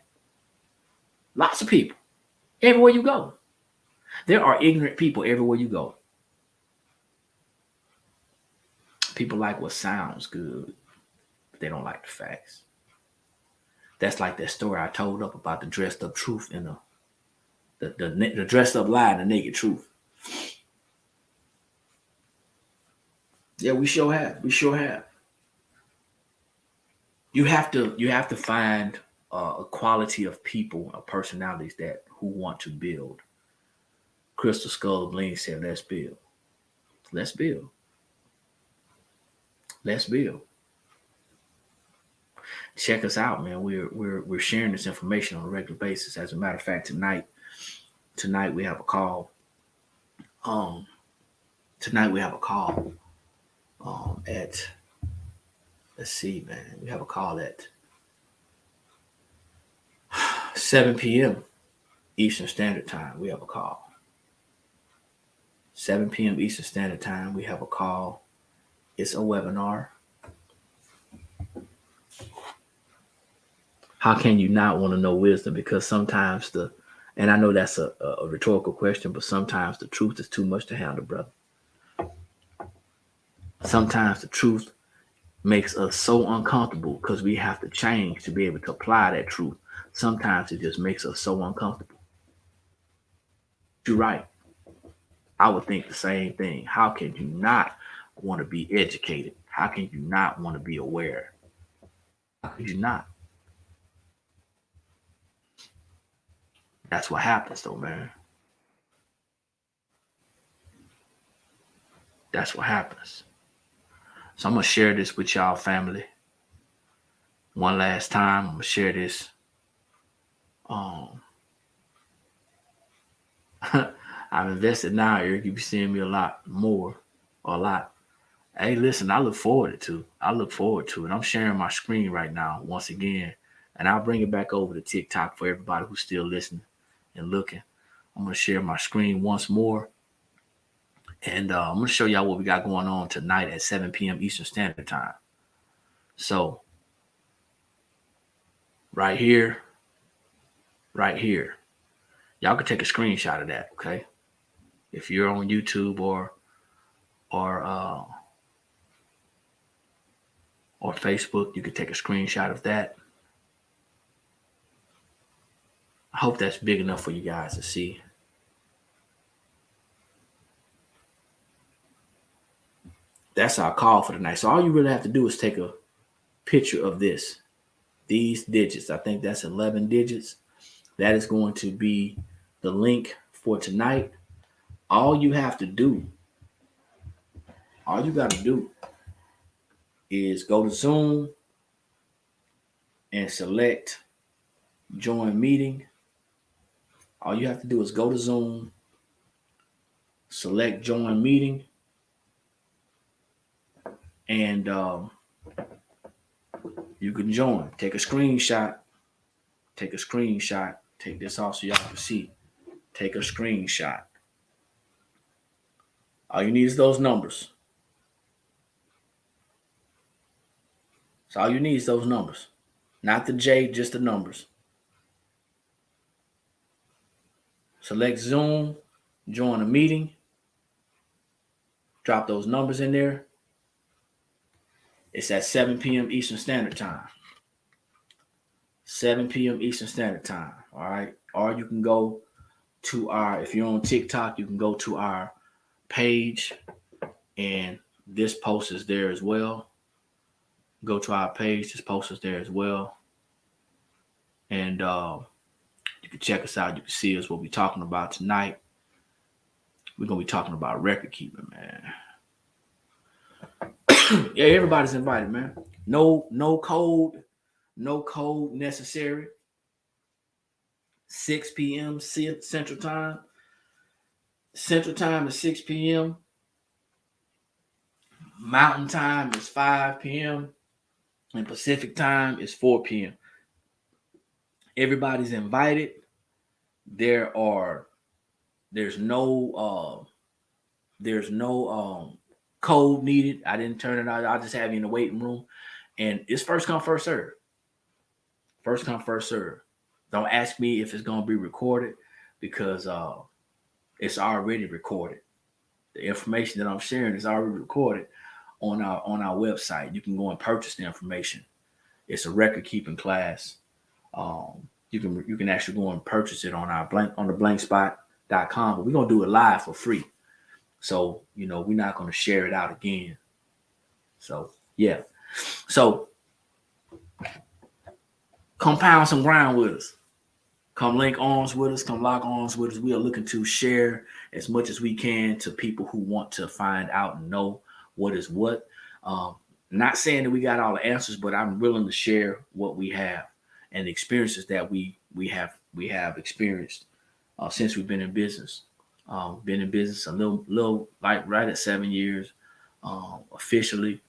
Speaker 1: Lots of people, everywhere you go. There are ignorant people everywhere you go. People like what sounds good, but they don't like the facts. That's like that story I told up about the dressed up truth and the dressed up lie and the naked truth. Yeah, we sure have. We sure have. You have to find a quality of people, personalities who want to build. Crystal Skull Bling said, "Let's build. Let's build. Let's build." Check us out, man. We're sharing this information on a regular basis. As a matter of fact, tonight we have a call. Tonight we have a call. At let's see, man. We have a call at 7 p.m. Eastern Standard Time. We have a call. 7 p.m. Eastern Standard Time. We have a call. It's a webinar. How can you not want to know wisdom? Because sometimes and I know that's a rhetorical question, but sometimes the truth is too much to handle, brother. Sometimes the truth makes us so uncomfortable because we have to change to be able to apply that truth. Sometimes it just makes us so uncomfortable. You're right. I would think the same thing. How can you not want to be educated? How can you not want to be aware? How could you not? That's what happens though, man. That's what happens. So I'm going to share this with y'all, family. One last time, I'm going to share this. I've invested now, Eric. You be seeing me a lot more. Hey, listen, I look forward to it. I'm sharing my screen right now once again. And I'll bring it back over to TikTok for everybody who's still listening and looking. I'm going to share my screen once more. And I'm going to show y'all what we got going on tonight at 7 p.m. Eastern Standard Time. So, right here. Y'all can take a screenshot of that, okay? If you're on YouTube or or Facebook. You can take a screenshot of that. I hope that's big enough for you guys to see. That's our call for tonight. So all you really have to do is take a picture of these digits. I think that's 11 digits. That is going to be the link for tonight. All you got to do is go to Zoom and select join meeting. All you have to do is go to Zoom, select join meeting, and you can join. Take a screenshot. Take this off so y'all can see. Take a screenshot. All you need is those numbers. So all you need is those numbers. Not the J, just the numbers. Select Zoom, join a meeting. Drop those numbers in there. It's at 7 p.m. Eastern Standard Time. 7 p.m. Eastern Standard Time. All right. Or you can go to if you're on TikTok, you can go to our page, and this post is there as well. Go to our page. This post is there as well. And you can check us out. You can see us, what we're talking about tonight. We're going to be talking about record keeping, man. Yeah, everybody's invited, man. No code necessary. 6 p.m. Central Time. Central Time is 6 p.m. Mountain Time is 5 p.m. and Pacific Time is 4 p.m. Everybody's invited. There's no code needed. I didn't turn it out. I'll just have you in the waiting room. And it's first come, first serve. First come, first serve. Don't ask me if it's going to be recorded, because it's already recorded. The information that I'm sharing is already recorded on our website. You can go and purchase the information. It's a record keeping class. You can actually go and purchase it on the blankspot.com, but we're going to do it live for free. So, we're not going to share it out again. So, yeah. So, come pound some ground with us. Come link arms with us. Come lock arms with us. We are looking to share as much as we can to people who want to find out and know what is what. Not saying that we got all the answers, but I'm willing to share what we have and the experiences that we have experienced since we've been in business. Been in business a little like right at 7 years officially.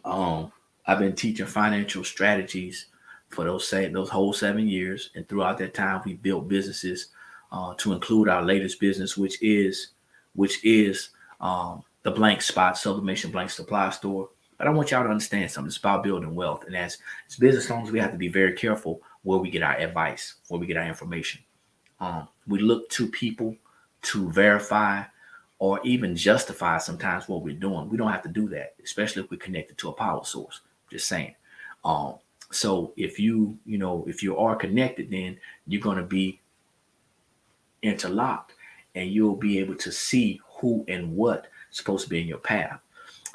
Speaker 1: I've been teaching financial strategies for those whole 7 years, and throughout that time, we built businesses to include our latest business, which is the Blank Spot Sublimation Blank Supply Store. But I want y'all to understand something. It's about building wealth, and as business owners, we have to be very careful where we get our advice, where we get our information. We look to people to verify or even justify sometimes what we're doing. We don't have to do that, especially if we're connected to a power source. Just saying. So if you are connected, then you're going to be interlocked, and you'll be able to see who and what is supposed to be in your path.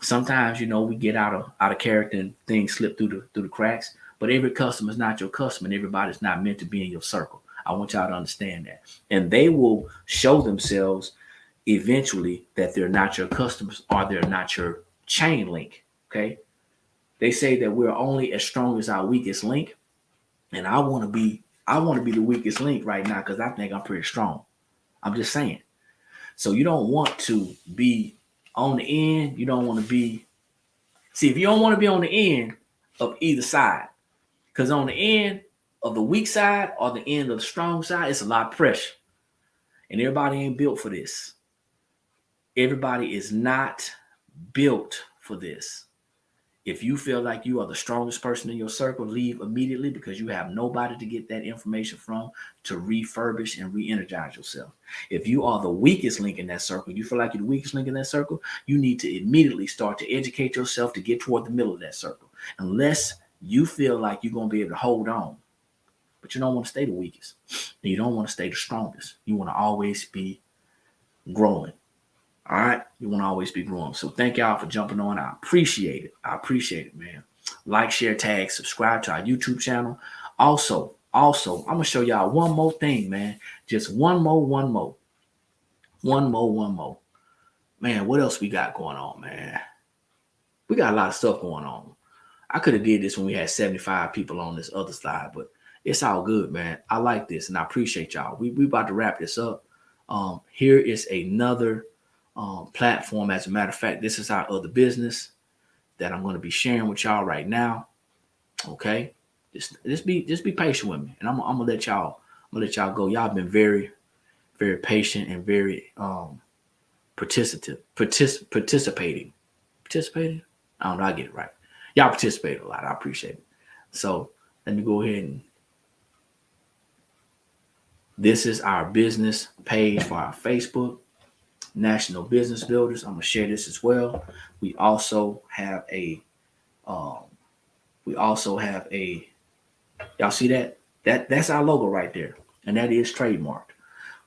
Speaker 1: Sometimes, we get out of character and things slip through the cracks, but every customer is not your customer, and everybody's not meant to be in your circle. I want y'all to understand that. And they will show themselves eventually that they're not your customers, or they're not your chain link. Okay. They say that we're only as strong as our weakest link. And I want to be the weakest link right now, because I think I'm pretty strong. I'm just saying. So you don't want to be on the end. You don't want to be. See, if you don't want to be on the end of either side, because on the end of the weak side or the end of the strong side, it's a lot of pressure. And everybody ain't built for this. Everybody is not built for this. If you feel like you are the strongest person in your circle, leave immediately because you have nobody to get that information from to refurbish and re-energize yourself. If you are the weakest link in that circle, you feel like you're the weakest link in that circle, you need to immediately start to educate yourself to get toward the middle of that circle. Unless you feel like you're going to be able to hold on, but you don't want to stay the weakest. And you don't want to stay the strongest. You want to always be growing. All right. You want to always be growing. So thank y'all for jumping on. I appreciate it. I appreciate it, man. Like, share, tag, subscribe to our YouTube channel. Also, I'm going to show y'all one more thing, man. Just one more. Man, what else we got going on, man? We got a lot of stuff going on. I could have did this when we had 75 people on this other side, but it's all good, man. I like this, and I appreciate y'all. We about to wrap this up. Here is another platform. As a matter of fact, this is our other business that I'm going to be sharing with y'all right now. Okay, just be patient with me, and I'm gonna let y'all go. Y'all been very, very patient and very participating. I don't know. I get it right. Y'all participate a lot. I appreciate it. So let me go ahead and. This is our business page for our Facebook. National Business Builders. I'm gonna share this as well. We also have a y'all see that? That's our logo right there, and that is trademarked.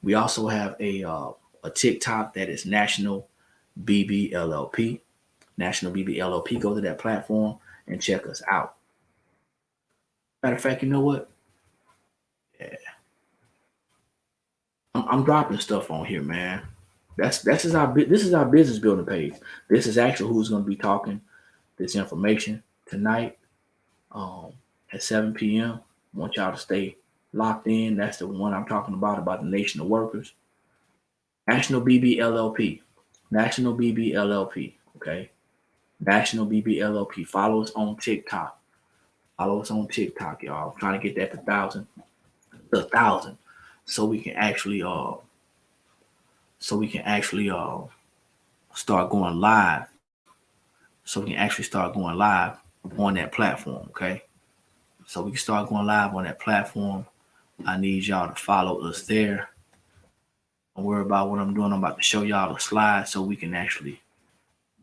Speaker 1: We also have a TikTok that is National BB LLP. National BB LLP. Go to that platform and check us out. Matter of fact, you know what? Yeah. I'm dropping stuff on here, man. This is our business building page. This is actually who's going to be talking this information tonight at 7 p.m. I want y'all to stay locked in. That's the one I'm talking about the nation of workers. National BB LLP. National BB LLP. Okay. National BB LLP. Follow us on TikTok. Follow us on TikTok, y'all. I'm trying to get that to 1,000. So we can actually start going live. So we can actually start going live on that platform, okay? So we can start going live on that platform. I need y'all to follow us there. Don't worry about what I'm doing. I'm about to show y'all the slide so we can actually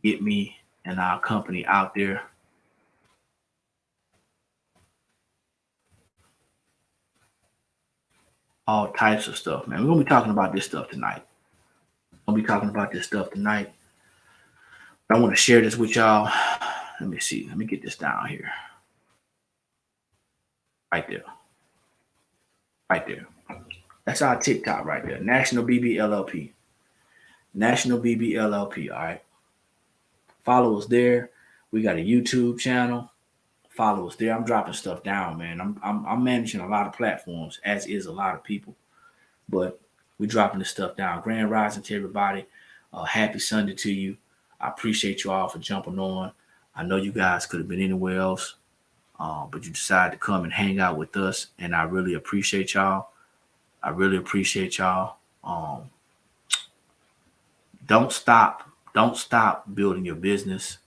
Speaker 1: get me and our company out there. All types of stuff, man. We're going to be talking about this stuff tonight. I want to share this with y'all. Let me see. Let me get this down here. Right there. That's our TikTok right there. National BB LLP. National BB LLP. All right. Follow us there. We got a YouTube channel. Follow us there. I'm dropping stuff down, man. I'm managing a lot of platforms, as is a lot of people. But we're dropping this stuff down. Grand rising to everybody. Happy Sunday to you. I appreciate you all for jumping on. I know you guys could have been anywhere else, but you decided to come and hang out with us, and I really appreciate y'all. Don't stop building your business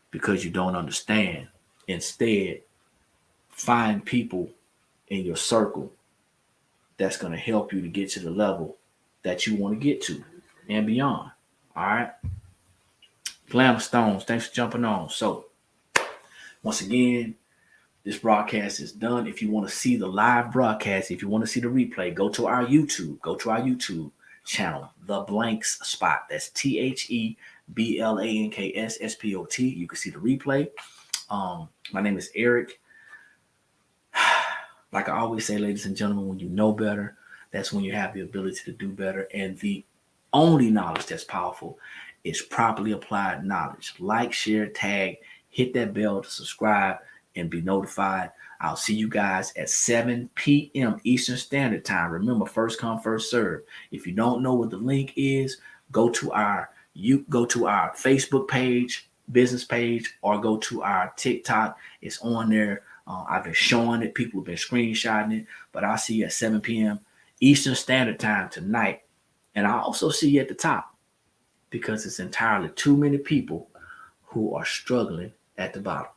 Speaker 1: because you don't understand. Instead, find people in your circle that's going to help you to get to the level that you want to get to and beyond. All right. Glamour Stones, thanks for jumping on. So, once again, this broadcast is done. If you want to see the live broadcast, if you want to see the replay, go to our YouTube channel, The Blanks Spot. That's TheBlanksSpot. You can see the replay. My name is Eric. Like I always say, ladies and gentlemen, when you know better, that's when you have the ability to do better. And the only knowledge that's powerful is properly applied knowledge. Like, share, tag, hit that bell to subscribe and be notified. I'll see you guys at 7 p.m. Eastern Standard Time. Remember, first come, first serve. If you don't know what the link is, go to our Facebook page, business page, or go to our TikTok. It's on there. I've been showing it. People have been screenshotting it. But I'll see you at 7 p.m. Eastern Standard Time tonight. And I'll also see you at the top because it's entirely too many people who are struggling at the bottom.